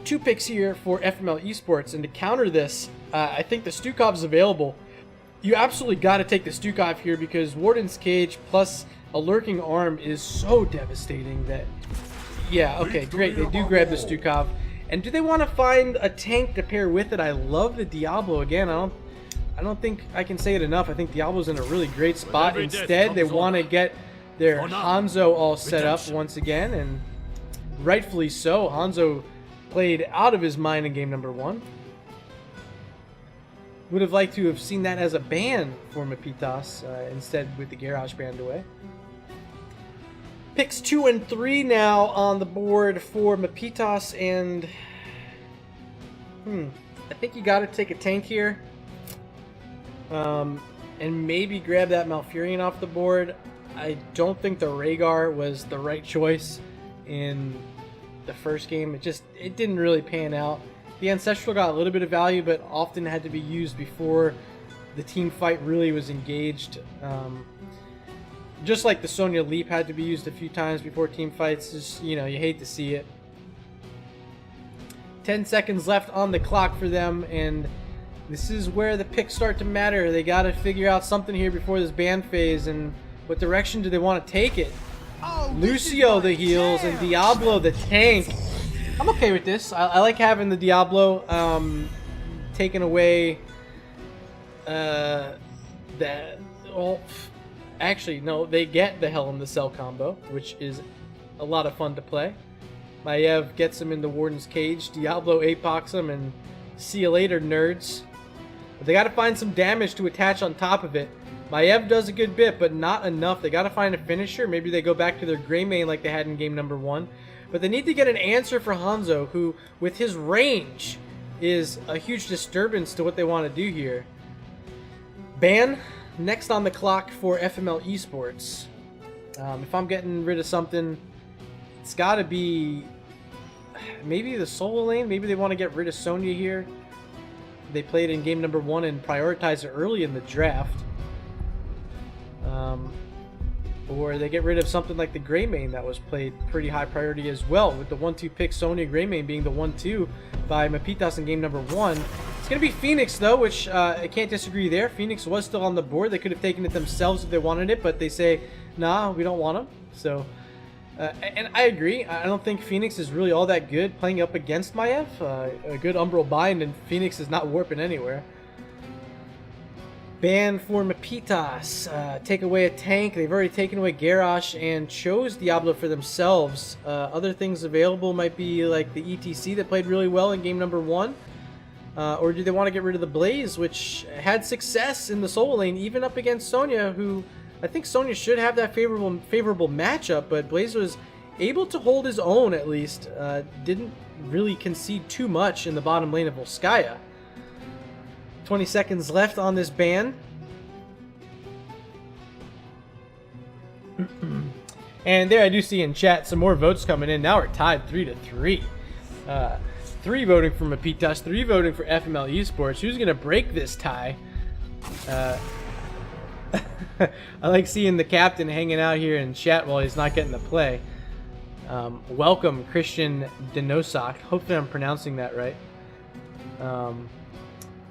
2 picks here for FML eSports, and to counter this, I think the Stukov's available. You absolutely got to take the Stukov here because Warden's Cage plus a Lurking Arm is so devastating that... Yeah, okay, great, they do grab the Stukov. And do they want to find a tank to pair with it? I love the Diablo. Again, I don't think I can say it enough. I think Diablo's in a really great spot. Instead, they want to get their Hanzo all set up once again, and rightfully so. Hanzo played out of his mind in game number 1. Would have liked to have seen that as a ban for Mapitas, instead with the Garage banned away. Picks 2 and 3 now on the board for Mapitas, and I think you got to take a tank here, and maybe grab that Malfurion off the board. I don't think the Rhaegar was the right choice in the first game. It didn't really pan out. The Ancestral got a little bit of value, but often had to be used before the team fight really was engaged. Just like the Sonya Leap had to be used a few times before team fights. Just, you hate to see it. 10 seconds left on the clock for them, and this is where the picks start to matter. They got to figure out something here before this ban phase, and what direction do they want to take it? Lucio the heals and Diablo the tank. I'm okay with this. I like having the Diablo taking away that. Well, actually, no, they get the Hell in the Cell combo, which is a lot of fun to play. Maiev gets him in the Warden's Cage. Diablo apocs him, and see you later, nerds. But they got to find some damage to attach on top of it. Maiev does a good bit, but not enough. They got to find a finisher. Maybe they go back to their gray main like they had in game number 1. But they need to get an answer for Hanzo, who, with his range, is a huge disturbance to what they want to do here. Ban, next on the clock for FML eSports. If I'm getting rid of something, it's got to be maybe the solo lane. Maybe they want to get rid of Sonya here. They played in game number 1 and prioritized it early in the draft. Or they get rid of something like the Grey Main that was played pretty high priority as well, with the 1-2 pick Sonya Grey Main being the 1-2 by Mapitas in game number 1. It's going to be Phoenix though, which I can't disagree there. Phoenix was still on the board. They could have taken it themselves if they wanted it, but they say, nah, we don't want them. So, and I agree. I don't think Phoenix is really all that good playing up against Maiev. A good Umbral Bind and Phoenix is not warping anywhere. Ban for Mapitas. Take away a tank. They've already taken away Garrosh and chose Diablo for themselves. Other things available might be like the ETC that played really well in game number 1. Or do they want to get rid of the Blaze, which had success in the solo lane, even up against Sonya, who I think Sonya should have that favorable matchup, but Blaze was able to hold his own at least. Didn't really concede too much in the bottom lane of Volskaya. 20 seconds left on this ban. And there I do see in chat some more votes coming in. Now we're tied 3-3. 3 voting for Mapitas, 3 voting for FML eSports. Who's going to break this tie? I like seeing the captain hanging out here in chat while he's not getting to play. Welcome, Christian Denosak. Hopefully I'm pronouncing that right.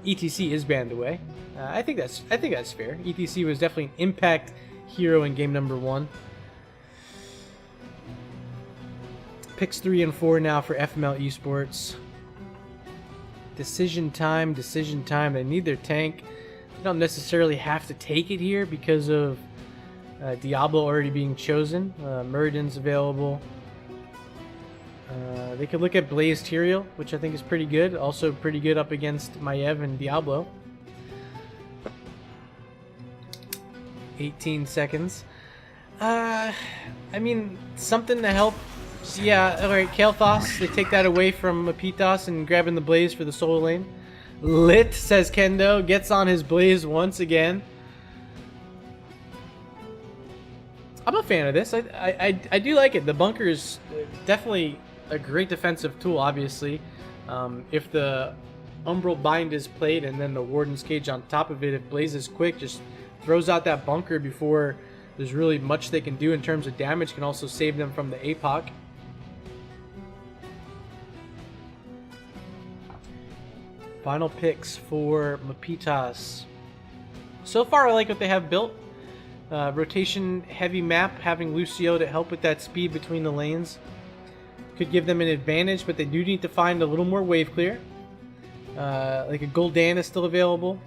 ETC is banned away. I think that's fair. ETC was definitely an impact hero in game number 1. Picks 3 and 4 now for FML eSports. Decision time. They need their tank. They don't necessarily have to take it here because of Diablo already being chosen. Muradin's available. They could look at Blaze Tyrael, which I think is pretty good. Also pretty good up against Maiev and Diablo. 18 seconds. I mean, something to help. Yeah, alright, Kael'thas. They take that away from Mapitas and grabbing the Blaze for the solo lane. Lit, says Kendo. Gets on his Blaze once again. I'm a fan of this. I do like it. The bunker is definitely a great defensive tool, obviously. If the Umbral Bind is played and then the Warden's Cage on top of it, if Blaze is quick, just throws out that bunker before there's really much they can do in terms of damage. Can also save them from the APOC. Final picks for Mapitas. So far, I like what they have built. Rotation heavy map, having Lucio to help with that speed between the lanes could give them an advantage, but they do need to find a little more wave clear. Like a Gul'dan is still available.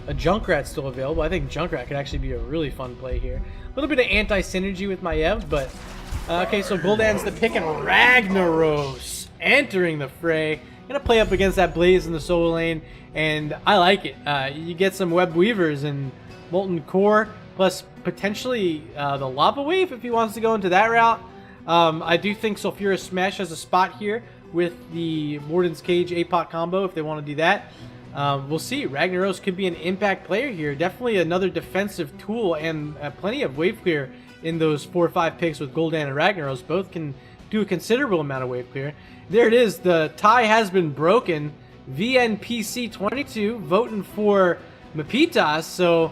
A Junkrat's still available. I think Junkrat could actually be a really fun play here. A little bit of anti-synergy with Maiev, but okay, so Gul'dan's the pick and Ragnaros entering the fray. Gonna play up against that Blaze in the solo lane, and I like it. You get some Web Weavers and Molten Core, plus potentially the Lava Wave if he wants to go into that route. I do think Sulfura Smash has a spot here with the Warden's Cage APOC combo if they want to do that. We'll see. Ragnaros could be an impact player here. Definitely another defensive tool, and plenty of wave clear in those 4 or 5 picks with Gul'dan and Ragnaros. Both can do a considerable amount of wave clear. There it is. The tie has been broken. VNPC22 voting for Mapitas. So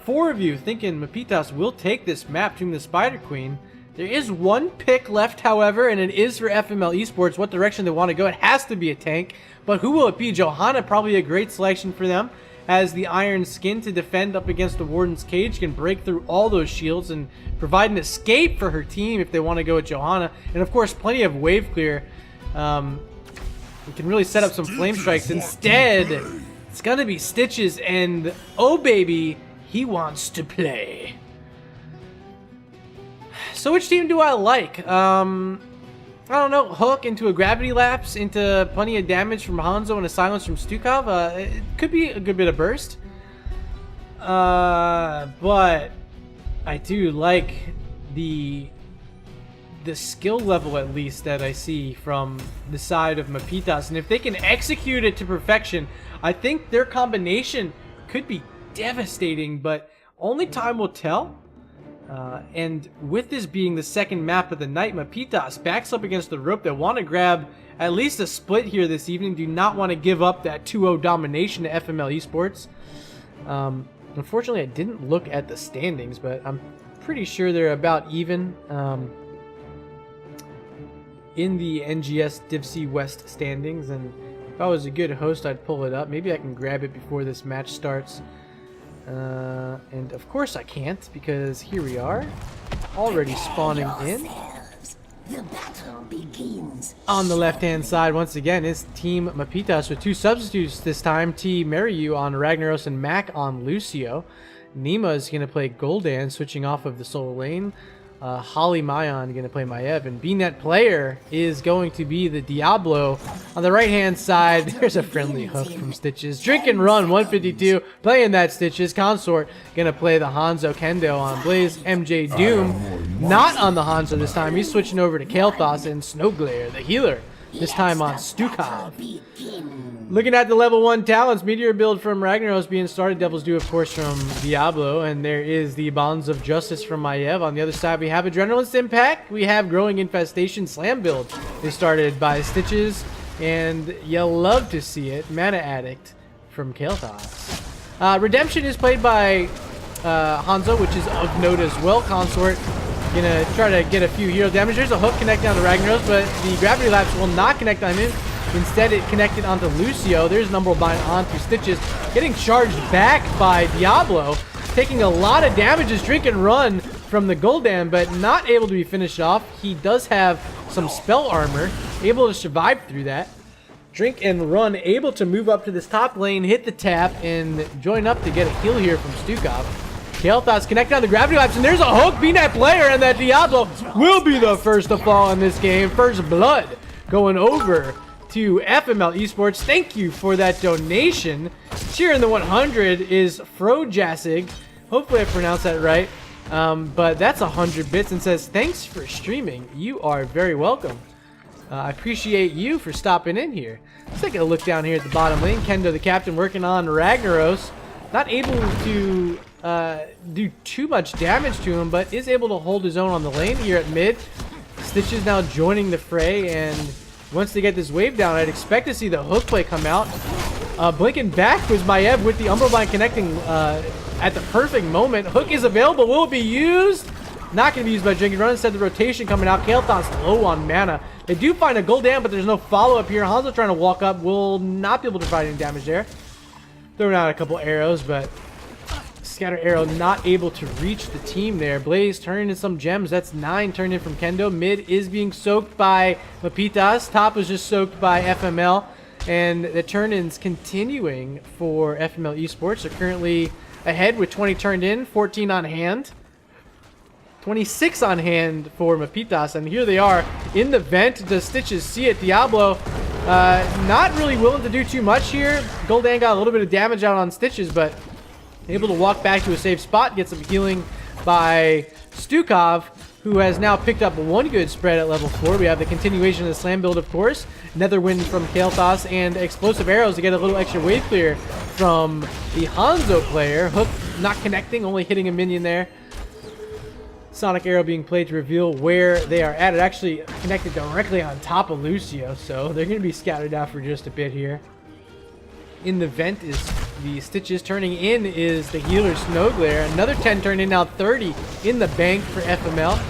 4 of you thinking Mapitas will take this map, Tomb of the Spider Queen. There is 1 pick left, however, and it is for FML eSports. What direction they want to go. It has to be a tank. But who will it be? Johanna, probably a great selection for them. Has the iron skin to defend up against the Warden's Cage. Can break through all those shields and provide an escape for her team if they want to go with Johanna. And of course, plenty of wave clear. We can really set up some flame strikes. Instead, it's going to be Stitches. And oh baby, he wants to play. So which team do I like? I don't know, hook into a gravity lapse, into plenty of damage from Hanzo and a silence from Stukov. It could be a good bit of burst. But I do like the skill level, at least, that I see from the side of Mapitas. And if they can execute it to perfection, I think their combination could be devastating, but only time will tell. And with this being the second map of the night, Mapitas backs up against the rope. They want to grab at least a split here this evening. Do not want to give up that 2-0 domination to FML eSports. Unfortunately, I didn't look at the standings, but I'm pretty sure they're about even in the NGS Div C West standings. And if I was a good host, I'd pull it up. Maybe I can grab it before this match starts. And of course I can't, because here we are, already spawning in. The battle begins. On the left-hand side, once again, is Team Mapitas with two substitutes this time. T. Mariu on Ragnaros and Mac on Lucio. Nima is going to play Gul'dan, switching off of the solo lane. Holly Mayan going to play Maiev, and BNet player is going to be the Diablo. On the right hand side, there's a friendly hook from Stitches. Drink and Run 152 playing that Stitches. Consort going to play the Hanzo. Kendo on Blaze. MJ Doom not on the Hanzo this time. He's switching over to Kael'thas, and Snowglare, the healer, this time on Stukov. Looking at the level 1 talents, Meteor build from Ragnaros being started. Devil's Due, of course, from Diablo. And there is the Bonds of Justice from Maiev. On the other side, we have Adrenaline Impact. We have Growing Infestation. Slam build is started by Stitches. And you'll love to see it. Mana Addict from Kael'thas. Redemption is played by Hanzo, which is of note as well. Consort gonna try to get a few hero damage. There's a hook connecting on the Ragnaros, but the Gravity Lapse will not connect on him. Instead, it connected onto Lucio. There's Number Bind onto Stitches. Getting charged back by Diablo. Taking a lot of damages. Drink and Run from the Gul'dan, but not able to be finished off. He does have some spell armor. Able to survive through that. Drink and Run able to move up to this top lane, hit the tap, and join up to get a heal here from Stukov. Kael'thas connect on the Gravity Lapse, and there's a hook. BNet player, and that Diablo will be the first to fall in this game. First blood going over to FML eSports. Thank you for that donation. Cheering the 100 is Frojasig. Hopefully I pronounced that right. But that's 100 bits and says, thanks for streaming. You are very welcome. I appreciate you for stopping in here. Let's take a look down here at the bottom lane. Kendo, the captain, working on Ragnaros. Not able to do too much damage to him, but is able to hold his own on the lane here at mid. Stitch is now joining the fray, and once they get this wave down, I'd expect to see the hook play come out. Blinking back was Maiev with the Umberline connecting at the perfect moment. Hook is available. Will it be used? Not going to be used by Drink and Run. Instead, the rotation coming out. Kael'thas low on mana. They do find a Gul'dan, but there's no follow-up here. Hanzo trying to walk up. Will not be able to provide any damage there. Throwing out a couple arrows, but Scatter Arrow not able to reach the team there. Blaze turning in some gems. That's 9 turned in from Kendo. Mid is being soaked by Mapitas. Top was just soaked by FML. And the turn-ins continuing for FML eSports. They're currently ahead with 20 turned in, 14 on hand. 26 on hand for Mapitas. And here they are in the vent. Does Stitches see it? Diablo not really willing to do too much here. Gul'dan got a little bit of damage out on Stitches, but able to walk back to a safe spot, get some healing by Stukov, who has now picked up one good spread at level 4. We have the continuation of the slam build, of course. Nether Wind from Kael'thas and explosive arrows to get a little extra wave clear from the Hanzo player. Hook not connecting, only hitting a minion there. Sonic arrow being played to reveal where they are at. It actually connected directly on top of Lucio, so they're going to be scattered out for just a bit here. In the vent is the Stitches. Turning in is the healer Snowglare. Another 10 turned in, now 30 in the bank for FML.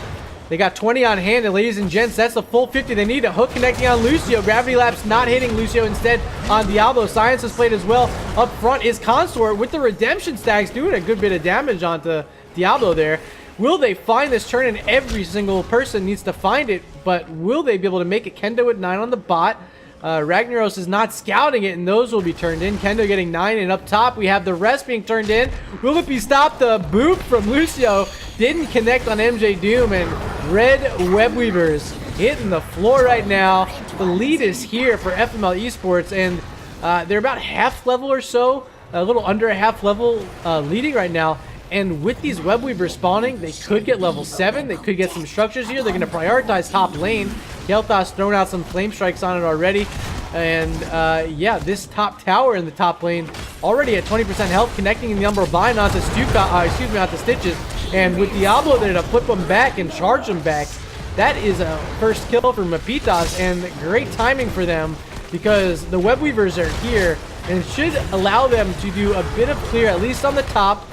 They got 20 on hand, and ladies and gents, that's the full 50 they need. A hook connecting on Lucio. Gravity Lapse not hitting Lucio, instead on Diablo. Science is played as well. Up front is Consort with the redemption stacks, doing a good bit of damage onto Diablo there. Will they find this turn? And every single person needs to find it, but will they be able to make it? Kendo at 9 on the bot. Ragnaros is not scouting it, and those will be turned in. Kendo getting 9, and up top we have the rest being turned in. Will it be stopped? The boop from Lucio didn't connect on MJ Doom, and Red Webweavers hitting the floor right now. The lead is here for FML eSports, and they're about half level or so, a little under a half level leading right now. And with these web weavers spawning, they could get level 7. They could get some structures here. They're going to prioritize top lane. Kel'Thas throwing out some flame strikes on it already. And yeah, this top tower in the top lane already at 20% health, connecting in the Umbral Bind onto onto Stitches. And with Diablo there to flip them back and charge them back, that is a first kill for Mapitas, and great timing for them because the web weavers are here and it should allow them to do a bit of clear, at least on the top.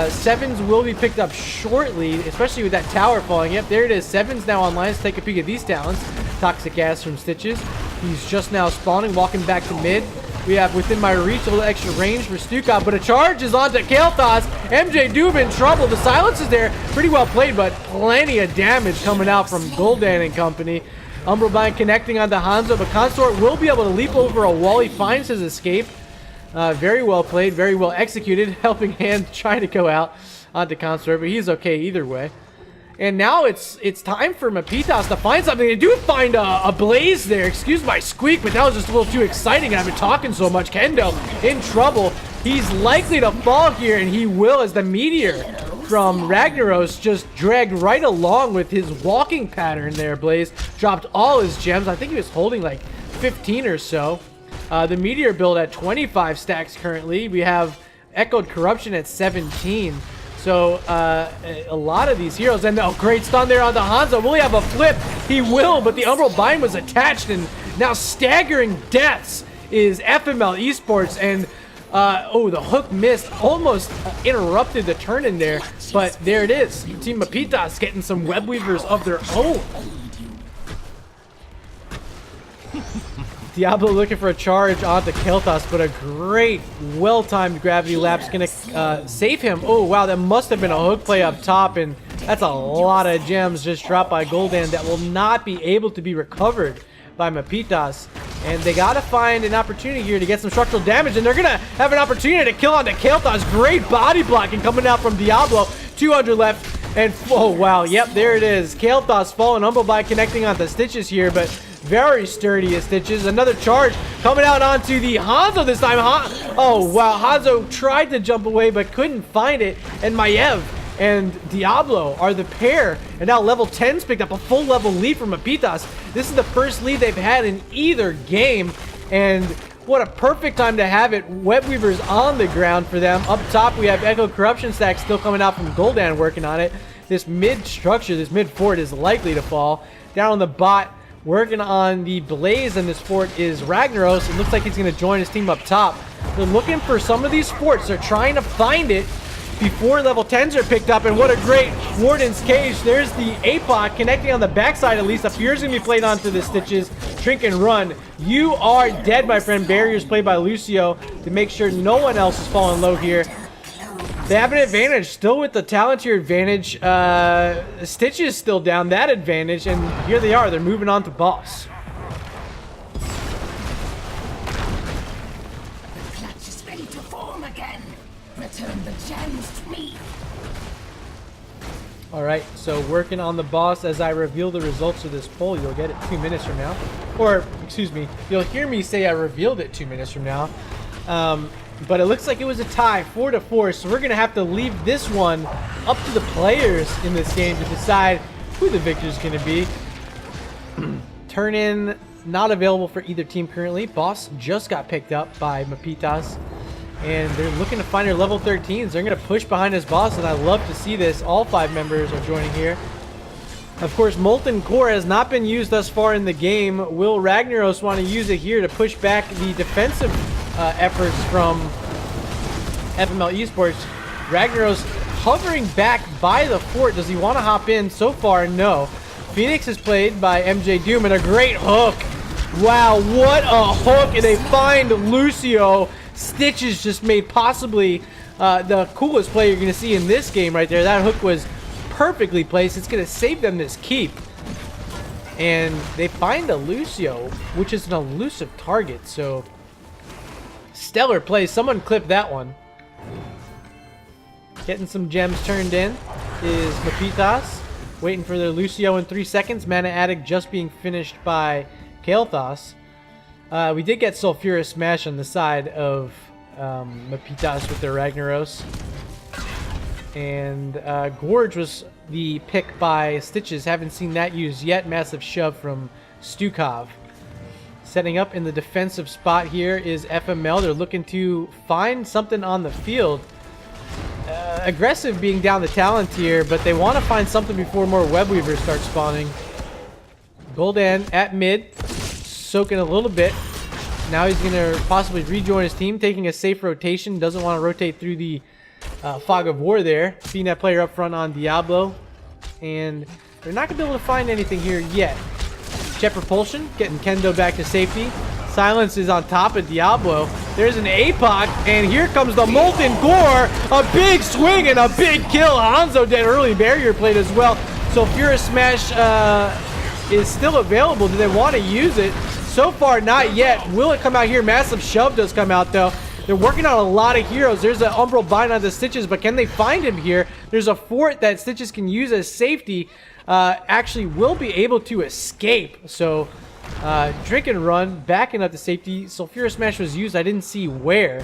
Sevens will be picked up shortly, especially with that tower falling. Yep, there it is. Sevens now online. Let's take a peek at these talents. Toxic Gas from Stitches. He's just now spawning, walking back to mid. We have within my reach a little extra range for Stuka, but a charge is onto Kel'Thas. MJ Doom in trouble. The silence is there. Pretty well played, but plenty of damage coming out from Gul'dan and company. Umbral Bind connecting onto Hanzo, but Consort will be able to leap over a wall. He finds his escape. Very well played, very well executed. Helping hand trying to go out onto Consort, but he's okay either way. And now it's time for Mapitas to find something. They do find a blaze there. Excuse my squeak, but that was just a little too exciting. I've been talking so much. Kendo in trouble. He's likely to fall here, and he will, as the meteor from Ragnaros just dragged right along with his walking pattern there. Blaze dropped all his gems. I think he was holding like 15 or so. The meteor build at 25 stacks currently. We have Echoed Corruption at 17. So a lot of these heroes, and oh, great stun there on the Hanzo. Will he have a flip? He will, but the Umbral Bind was attached, and now staggering deaths is FML eSports, and oh, the hook missed, almost interrupted the turn in there, but there it is. Team Mapitas getting some web weavers of their own. Diablo looking for a charge onto Kel'Thas, but a great, well-timed gravity lapse gonna save him. Oh, wow, that must have been a hook play up top, and that's a lot of gems just dropped by Gul'dan that will not be able to be recovered by Mapitas. And they gotta find an opportunity here to get some structural damage, and they're gonna have an opportunity to kill onto Kel'Thas. Great body blocking coming out from Diablo. 200 left, and oh, wow, yep, there it is. Kel'Thas falling, Umbral Bind connecting onto Stitches here, but very sturdy as Stitches. Another charge coming out onto the Hanzo this time. Oh, wow. Hanzo tried to jump away but couldn't find it. And Maiev and Diablo are the pair. And now level 10's picked up a full level lead from Mapitas. This is the first lead they've had in either game. And what a perfect time to have it. Web Weavers on the ground for them. Up top, we have Echo Corruption stack still coming out from Gul'dan working on it. This mid structure, this mid fort is likely to fall. Down on the bot, working on the Blaze in this fort is Ragnaros. It looks like he's going to join his team up top. They're looking for some of these forts. They're trying to find it before level 10s are picked up. And what a great Warden's Cage. There's the APOC connecting on the backside at least. Appears to be played onto the Stitches. Shrink and run. You are dead, my friend. Barriers played by Lucio to make sure no one else is falling low here. They have an advantage, still with the Talontier advantage. Stitch is still down that advantage, and here they are. They're moving on to boss. The clutch is ready to form again. Return the gems to me. All right, so working on the boss. As I reveal the results of this poll, you'll get it 2 minutes from now. Or, excuse me, you'll hear me say I revealed it 2 minutes from now. But it looks like it was a tie, 4-4, so we're going to have to leave this one up to the players in this game to decide who the victor is going to be. Turn in not available for either team currently. Boss just got picked up by Mapitas, and they're looking to find their level 13s. They're going to push behind his boss, and I love to see this. All 5 members are joining here. Of course, Molten Core has not been used thus far in the game. Will Ragnaros want to use it here to push back the defensive efforts from FML eSports? Ragnaros hovering back by the fort. Does he want to hop in? So far, no. Phoenix is played by MJ Doom, and a great hook. Wow, what a hook. And they find Lucio. Stitches just made possibly the coolest play you're going to see in this game right there. That hook was perfectly placed. It's going to save them this keep. And they find a Lucio, which is an elusive target. So, stellar play. Someone clip that one. Getting some gems turned in is Mapitas. waiting for their Lucio in 3 seconds. Mana Addict just being finished by Kael'thas. We did get Sulfurous Smash on the side of Mapitas with their Ragnaros. And Gorge was the pick by Stitches. Haven't seen that used yet. Massive shove from Stukov. Setting up in the defensive spot here is FML. They're looking to find something on the field. Aggressive being down the talent tier, but they want to find something before more web weavers start spawning. Gul'dan at mid, soaking a little bit. Now he's going to possibly rejoin his team, taking a safe rotation. Doesn't want to rotate through the fog of war there. Being that player up front on Diablo. And they're not going to be able to find anything here yet. Jet Propulsion, getting Kendo back to safety. Silence is on top of Diablo. There's an APOC, and here comes the Molten Core. A big swing and a big kill. Hanzo dead early. Barrier plate as well. So Furious Smash is still available. Do they want to use it? So far, not yet. Will it come out here? Massive Shove does come out, though. They're working on a lot of heroes. There's an Umbral Bind on the Stitches, but can they find him here? There's a fort that Stitches can use as safety. Actually will be able to escape. So Drink and Run backing up to safety. Sulfurous Smash was used. I didn't see where.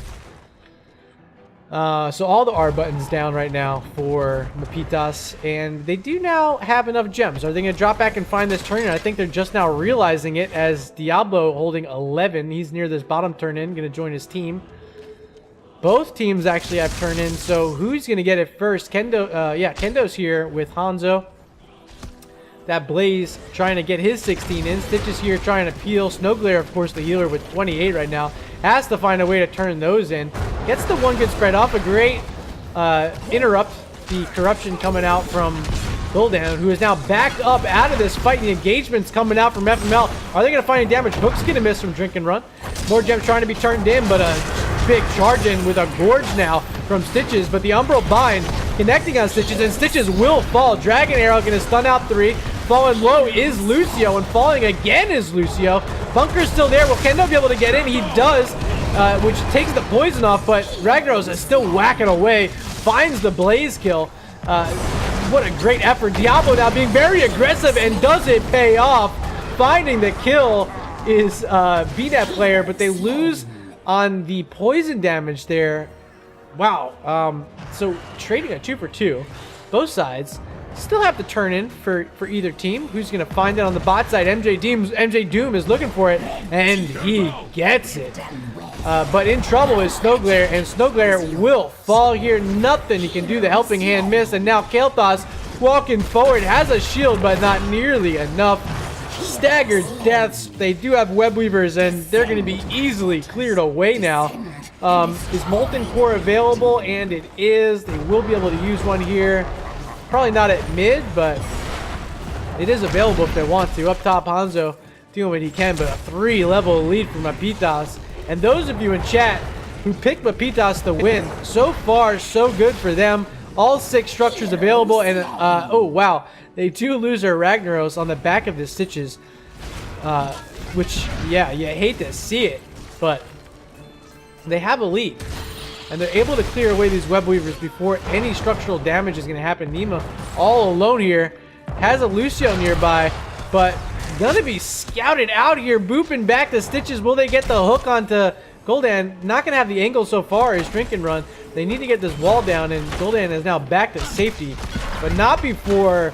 So all the R buttons down right now for Mapitas, and they do now have enough gems. Are they going to drop back and find this turn in? I think they're just now realizing it, as Diablo holding 11. He's near this bottom turn in, going to join his team. Both teams actually have turn in, so who's going to get it first? Kendo, yeah, Kendo's here with Hanzo. That Blaze trying to get his 16 in. Stitches here trying to peel. Snowglare, of course, the healer with 28 right now, has to find a way to turn those in. Gets the one good spread off. A great interrupt. The corruption coming out from Gul'dan, who is now backed up out of this fight. The engagement's coming out from FML. Are they going to find any damage? Hook's going to miss from Drink and Run. More gems trying to be turned in, but a big charge in with a Gorge now from Stitches. But the Umbral Bind connecting on Stitches, and Stitches will fall. Dragon Arrow going to stun out 3. Falling low is Lucio, and falling again is Lucio. Bunker's still there. Will Kendo be able to get in? He does, which takes the poison off, but Ragnaros is still whacking away. Finds the Blaze kill. What a great effort. Diablo now being very aggressive, and does it pay off? Finding the kill is BNet player, but they lose on the poison damage there. Wow. So trading a 2 for 2. Both sides still have to turn in for either team. Who's going to find it on the bot side? MJ Doom is looking for it, and he gets it. But in trouble is Snowglare, and Snowglare will fall here. Nothing he can do. The helping hand miss, and now Kael'thas walking forward has a shield, but not nearly enough. Staggered deaths. They do have web weavers, and they're going to be easily cleared away now. Is Molten Core available? And it is. They will be able to use one here. Probably not at mid, but it is available if they want to. Up top, Hanzo doing what he can, but a 3-level lead from Mapitas. And those of you in chat who picked Mapitas to win, so far, so good for them. All 6 structures available, and oh wow, they do lose their Ragnaros on the back of the Stitches, which, yeah, you hate to see it, but they have a lead. And they're able to clear away these web weavers before any structural damage is going to happen. Nima all alone here. Has a Lucio nearby, but gonna be scouted out here. Booping back the Stitches. Will they get the hook onto Gul'dan? Not going to have the angle so far as Drink and Run. They need to get this wall down, and Gul'dan is now back to safety. But not before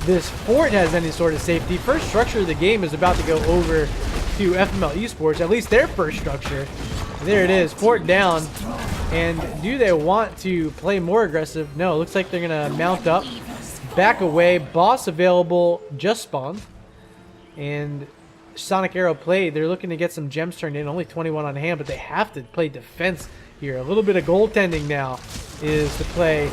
this fort has any sort of safety. First structure of the game is about to go over to FML eSports. At least their first structure. There it is. Fort down. And do they want to play more aggressive? No, it looks like they're going to mount up. Back away. Boss available. Just spawned. And Sonic Arrow played. They're looking to get some gems turned in. Only 21 on hand, but they have to play defense here. A little bit of goaltending now is to play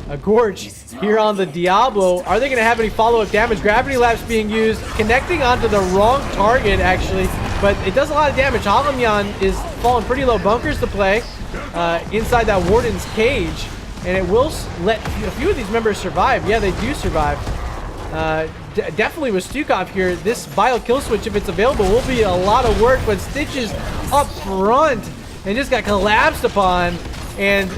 a Gorge here on the Diablo. Are they going to have any follow-up damage? Gravity Lapse being used. Connecting onto the wrong target, actually. But it does a lot of damage. Halamyan is falling pretty low. Bunkers to play inside that Warden's cage. And it will let a few of these members survive. Yeah, they do survive. Definitely with Stukov here, this Vile Kill Switch, if it's available, will be a lot of work. But Stitches up front and just got collapsed upon. And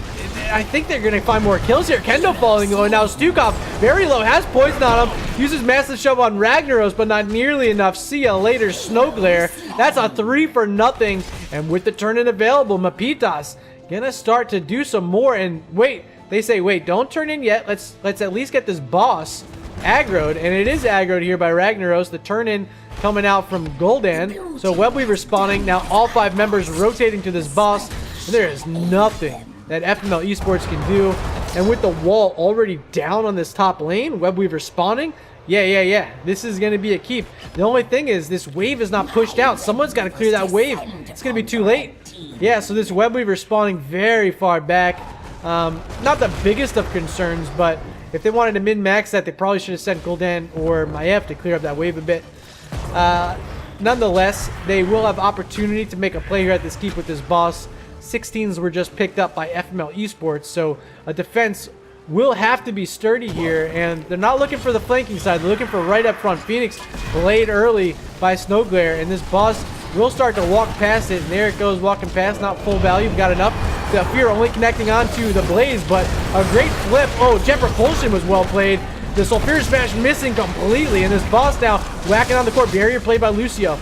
I think they're going to find more kills here. Kendo falling low. Now Stukov, very low, has poison on him. Uses Massive Shove on Ragnaros, but not nearly enough. See ya later, Snow Glare. That's a 3 for nothing. And with the turn-in available, Mapitas going to start to do some more. And wait, they say, wait, don't turn in yet. Let's at least get this boss aggroed. And it is aggroed here by Ragnaros. The turn-in coming out from Gul'dan. So Webweaver spawning. Now all 5 members rotating to this boss. And there is nothing that FML eSports can do. And with the wall already down on this top lane, Webweaver spawning. Yeah. This is going to be a keep. The only thing is this wave is not pushed out. Someone's got to clear that wave. It's going to be too late. Yeah, so this Webweaver spawning very far back. Not the biggest of concerns, but if they wanted to min-max that, they probably should have sent Gul'dan or Maiev to clear up that wave a bit. Nonetheless, they will have opportunity to make a play here at this keep with this boss. 16s were just picked up by FML eSports, so a defense will have to be sturdy here, and they're not looking for the flanking side. They're looking for right up front. Phoenix played early by Snow Glare, and this boss will start to walk past it, and there it goes, walking past, not full value, got enough. The Fear only connecting onto the Blaze, but a great flip. Oh, Jet Propulsion was well played. The Sulfur Smash missing completely, and this boss now whacking on the core. Barrier played by Lucio.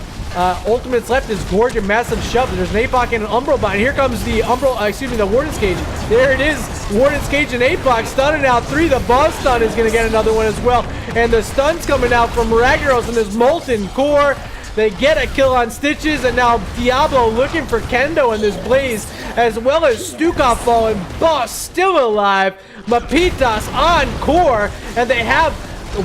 Ultimates left is Gorge and Massive Shove. There's an Apoc and an Umbral bind. Here comes the the Warden's Cage. There it is. Warden's Cage and Apoc stunning out 3. The boss stun is going to get another one as well. And the stun's coming out from Ragnaros and this Molten Core. They get a kill on Stitches, and now Diablo looking for Kendo and this Blaze, as well as Stukov falling. Boss still alive. Mapitas on core, and they have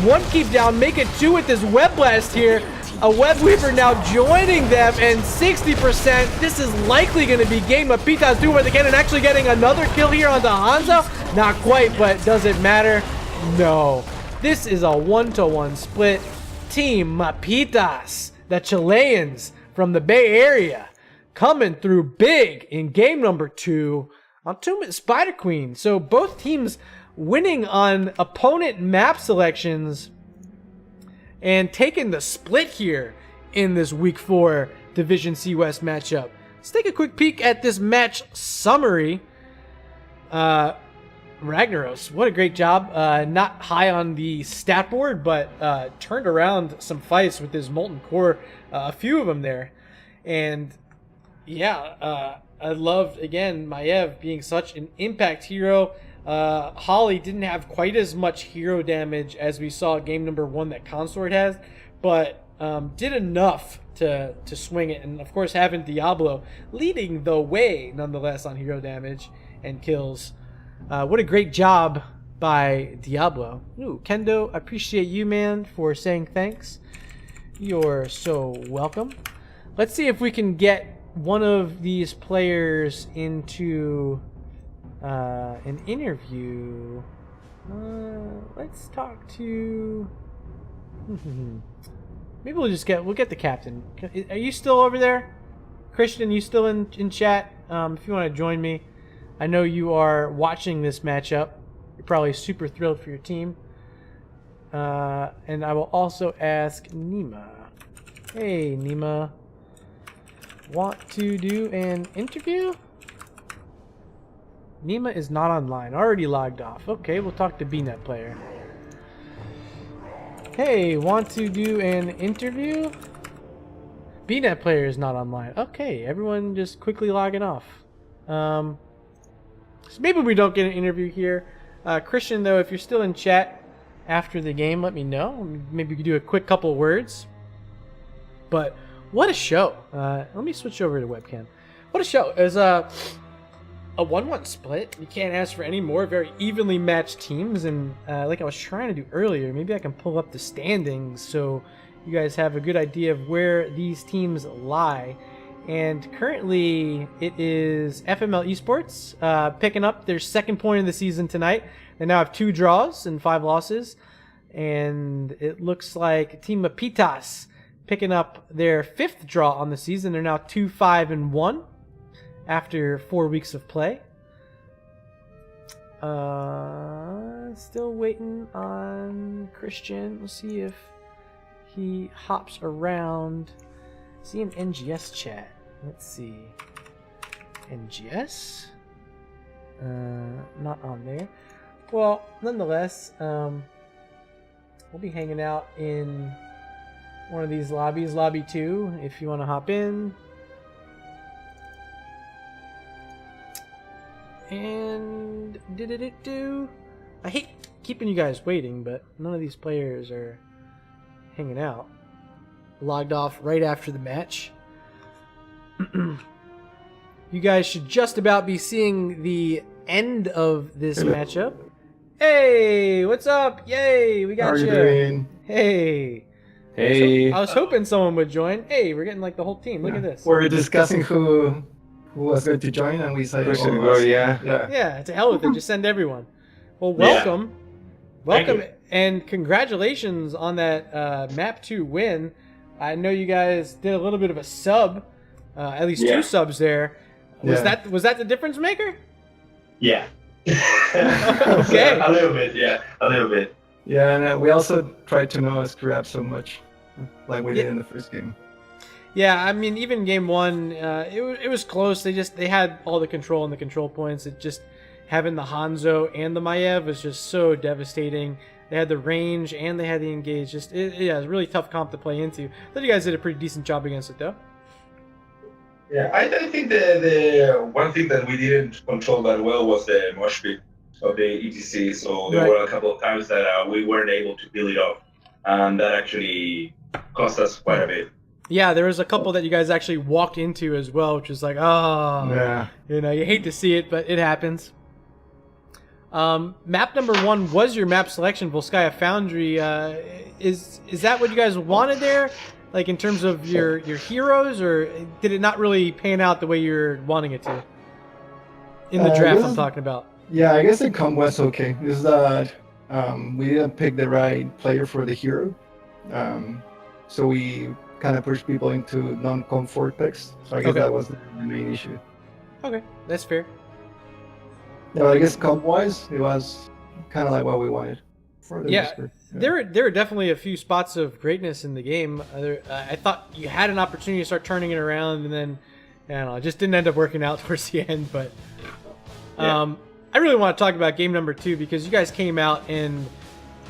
1 keep down, make it 2 with this Web Blast here. A Webweaver now joining them, and 60%. This is likely going to be game. Mapitas doing what they can and actually getting another kill here onto Hanzo. Not quite, but does it matter? No. This is a 1-to-1 split. Team Mapitas, the Chileans from the Bay Area, coming through big in game number 2 on Tomb Spider Queen. So both teams winning on opponent map selections and taking the split here in this Week 4 Division C West matchup. Let's take a quick peek at this match summary. Ragnaros, what a great job. Not high on the stat board, but turned around some fights with his Molten Core, a few of them there. And yeah, I loved, again, Maiev being such an impact hero. Holly didn't have quite as much hero damage as we saw game number 1 that Consort has, but did enough to swing it. And of course, having Diablo leading the way nonetheless on hero damage and kills. What a great job by Diablo. Ooh, Kendo, I appreciate you, man, for saying thanks. You're so welcome. Let's see if we can get one of these players into an interview. Let's talk to maybe we'll get the captain. Are you still over there? Christian, you still in chat? If you want to join me, I know you are watching this matchup. You're probably super thrilled for your team. And I will also ask Nima. Hey Nima, want to do an interview? Nima is not online. Already logged off. Okay, we'll talk to BNet player. Hey, want to do an interview? BNet player is not online. Okay, everyone just quickly logging off. So maybe we don't get an interview here. Christian, though, if you're still in chat after the game, let me know. Maybe we could do a quick couple words. But what a show. Let me switch over to webcam. What a show. It was a 1-1 split. You can't ask for any more. Very evenly matched teams. And like I was trying to do earlier, maybe I can pull up the standings so you guys have a good idea of where these teams lie. And currently, it is FML eSports picking up their 2nd point of the season tonight. They now have 2 draws and 5 losses. And it looks like Team Mapitas picking up their 5th draw on the season. They're now 2-5-1 after 4 weeks of play. Still waiting on Christian. We'll see if he hops around. See an NGS chat. Let's see. NGS? not on there. Well, nonetheless, we'll be hanging out in one of these lobbies, lobby 2, if you want to hop in. And I hate keeping you guys waiting, but none of these players are hanging out. Logged off right after the match. You guys should just about be seeing the end of this matchup. Hey, what's up? Yay, we got How are you. you doing? Hey. Hey. I was hoping someone would join. Hey, we're getting like the whole team. Look at this. We're discussing who was going to join, and we said, Who should go, yeah. Yeah, to hell with it. Just send everyone. Well, welcome. Welcome, and congratulations on that Map 2 win. I know you guys did a little bit of a sub, at least 2 subs there. Was that the difference maker? Yeah. Okay. A little bit, yeah. A little bit. Yeah, and we also tried to not screw up so much, like we did in the first game. Yeah, I mean, even game 1, it was close. They had all the control and the control points. It just having the Hanzo and the Maiev was just so devastating. They had the range and they had the engage. Just it was a really tough comp to play into. I thought you guys did a pretty decent job against it, though. Yeah, I think the one thing that we didn't control that well was the mosh pit of the ETC. So there were a couple of times that we weren't able to peel it off, and that actually cost us quite a bit. Yeah, there was a couple that you guys actually walked into as well, which is like, you hate to see it, but it happens. Map number 1 was your map selection, Volskaya Foundry. Is that what you guys wanted there? Like in terms of your heroes, or did it not really pan out the way you're wanting it to? In the draft, I'm talking about. Yeah, I guess the comp was okay. Is that we didn't pick the right player for the hero, so we kind of pushed people into non-comfort picks. So I guess that was the main issue. Okay, that's fair. Yeah, I guess comp-wise, it was kind of like what we wanted for the Whisper. There were definitely a few spots of greatness in the game. I thought you had an opportunity to start turning it around, and then I don't know, it just didn't end up working out towards the end. But I really want to talk about game number 2 because you guys came out and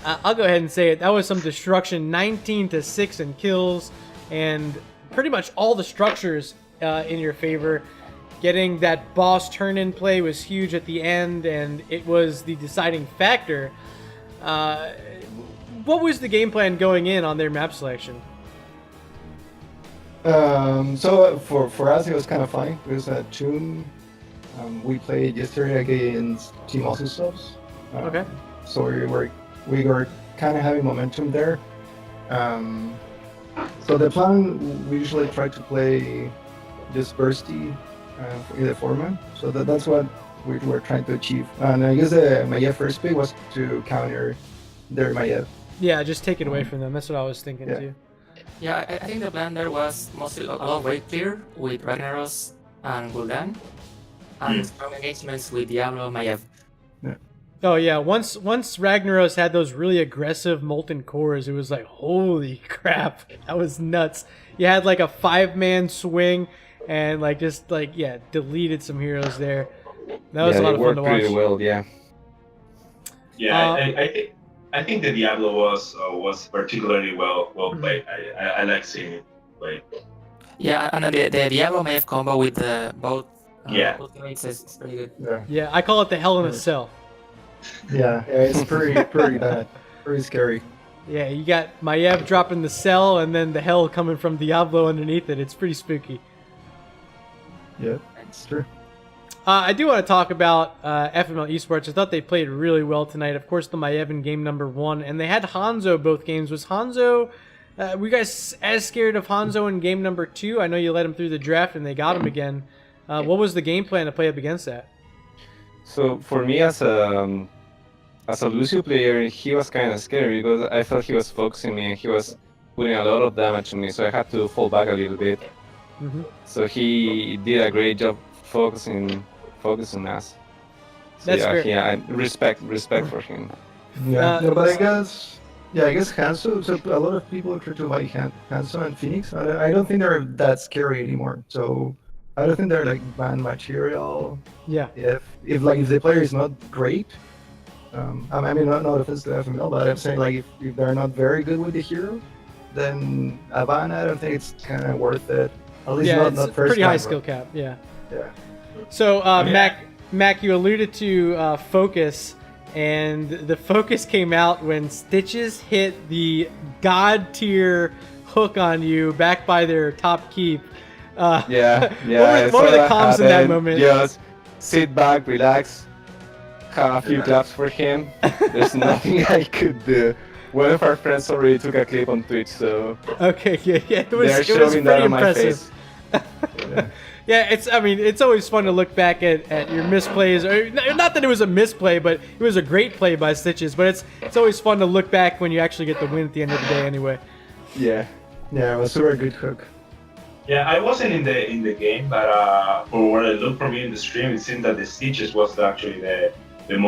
I'll go ahead and say it. That was some destruction, 19-6 in kills, and pretty much all the structures in your favor. Getting that boss turn-in play was huge at the end, and it was the deciding factor. What was the game plan going in on their map selection? So for us, it was kind of funny. It was a tune we played yesterday against Team Also Subs. Okay. So we were kind of having momentum there. So the plan, we usually try to play just bursty in the format. So that's what we were trying to achieve. And I guess the Maiev first pick was to counter their Maiev. Yeah, just take it away from them. That's what I was thinking too. Yeah, I think the plan there was mostly a lot very clear with Ragnaros and Gul'dan, and strong engagements with Diablo, Maiev. Oh yeah, once Ragnaros had those really aggressive molten cores, it was like, holy crap, that was nuts. You had like a 5-man swing and deleted some heroes there. That was a lot of fun to watch. Pretty well, yeah. Yeah, I think the Diablo was particularly well played. I like seeing it play. Yeah, and the Diablo Maiev combo with both ultimates is pretty good. Yeah, I call it the Hell in a Cell. Yeah, it's pretty bad, pretty scary. Yeah, you got Maiev dropping the cell and then the hell coming from Diablo underneath it. It's pretty spooky. Yeah, it's true. I do want to talk about FML eSports. I thought they played really well tonight. Of course, the Maiev in game number 1, and they had Hanzo both games. Was Hanzo? Were you guys as scared of Hanzo in game number 2? I know you let him through the draft and they got him again. What was the game plan to play up against that? So for me, as a Lucio player, he was kind of scary because I felt he was focusing me and he was putting a lot of damage on me, so I had to fall back a little bit. So he did a great job focusing us. So That's fair. Yeah, respect for him. Yeah, but I guess Hanzo. So a lot of people try to like Hanzo and Phoenix. I don't think they're that scary anymore. So I don't think they're like banned material. Yeah. If the player is not great, I mean not offense to FML, but I'm saying like if they're not very good with the hero, then a ban I don't think it's kind of worth it. At least Yeah, not it's not a first pretty high time, skill right? cap. Yeah. Yeah. So Mac, you alluded to focus, and the focus came out when Stitches hit the god tier hook on you back by their top keep. Yeah. What were the comms in that moment? Just sit back, relax, have a few claps for him. There's nothing I could do. One of our friends already took a clip on Twitch, so Okay, yeah, it was they're pretty showing that on my impressive. face. Yeah, it's always fun to look back at your misplays. Or not that it was a misplay, but it was a great play by Stitches. But it's always fun to look back when you actually get the win at the end of the day. Anyway. Yeah. Yeah, it was a super good hook. Yeah, I wasn't in the game, but for what it looked for me in the stream, it seemed that the Stitches was actually the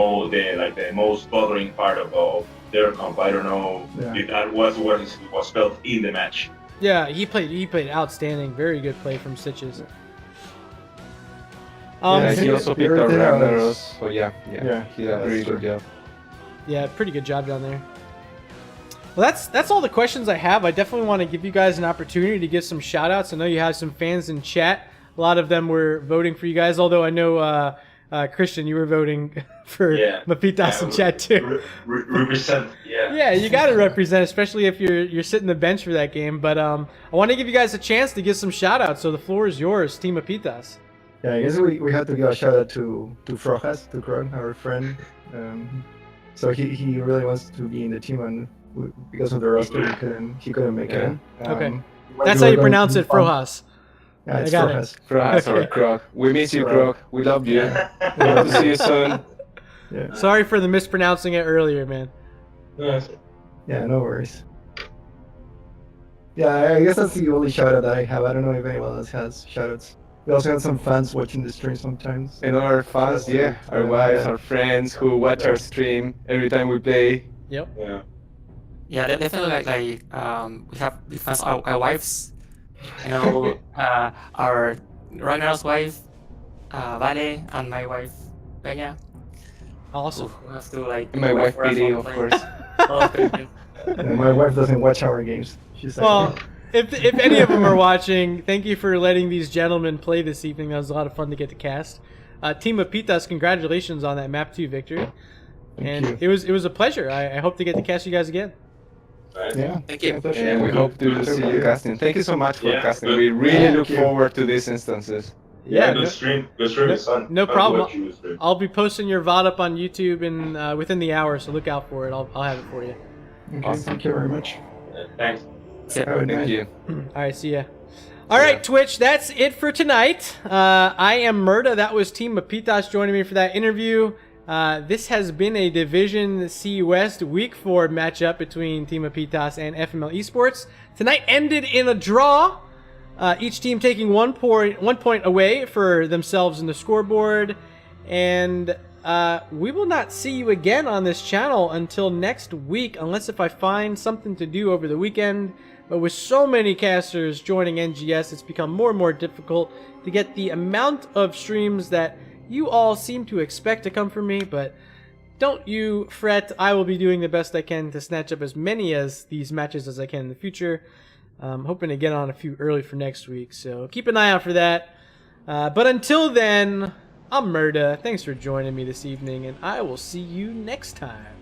most bothering part of their comp. I don't know if that was what was felt in the match. Yeah, he played outstanding. Very good play from Stitches. Yeah, he also picked up Everything else- Ragnaros, so yeah, he did a that's very true. good job. Yeah, pretty good job down there. Well, that's all the questions I have. I definitely want to give you guys an opportunity to give some shout outs. I know you have some fans in chat. A lot of them were voting for you guys, although I know Christian, you were voting for Mapitas in chat too. Represent, yeah. Yeah, you got to represent, especially if you're sitting the bench for that game. But I want to give you guys a chance to give some shout outs, so the floor is yours, Team Mapitas. Yeah, I guess we have to give a shout out to Frojas, to Kron, our friend. So he really wants to be in the team, and because of the roster, he couldn't make it. Okay. That's how you pronounce it, Frojas. Yeah, it's I got Frojas. Frojas or Krog. We miss you, Krog. We love you. We hope to see you soon. Yeah. Sorry for the mispronouncing it earlier, man. Yeah, no worries. Yeah, I guess that's the only shout out that I have. I don't know if anyone else has shout outs. We also have some fans watching the stream sometimes. And our fans, our wives, our friends who watch our stream every time we play. Yep. Yeah. Yeah, definitely we have big fans. Our wives, you know, our Ragnar's wife, Vale, and my wife, Peña. Awesome. Who have to like. And my wait wife, for us Piri, while of we course. play. And my wife doesn't watch our games. She's like, Well, if any of them are watching, thank you for letting these gentlemen play this evening. That was a lot of fun to get to cast. Team Mapitas, congratulations on that Map 2 victory. Thank you. It was a pleasure. I hope to get to cast you guys again. Yeah. Thank you. And we hope to see you casting. Thank you so much for Yeah, casting. good. We really Thank look you. forward to these instances. Yeah, Good stream. Good stream is fun. no Fun to problem. watch you stream. I'll be posting your VOD up on YouTube in within the hour, so look out for it. I'll have it for you. Okay, Awesome. thank you very much. Thanks. Have a good Thank night. you. All right, see ya. All right, Twitch, that's it for tonight. I am Murda. That was Team Mapitas joining me for that interview. This has been a Division C West Week 4 matchup between Team Mapitas and FML eSports. Tonight ended in a draw. Each team taking 1 point away for themselves in the scoreboard. And we will not see you again on this channel until next week, unless if I find something to do over the weekend. But with so many casters joining NGS, it's become more and more difficult to get the amount of streams that you all seem to expect to come from me. But don't you fret, I will be doing the best I can to snatch up as many as these matches as I can in the future. I'm hoping to get on a few early for next week, so keep an eye out for that. But until then, I'm Murda. Thanks for joining me this evening, and I will see you next time.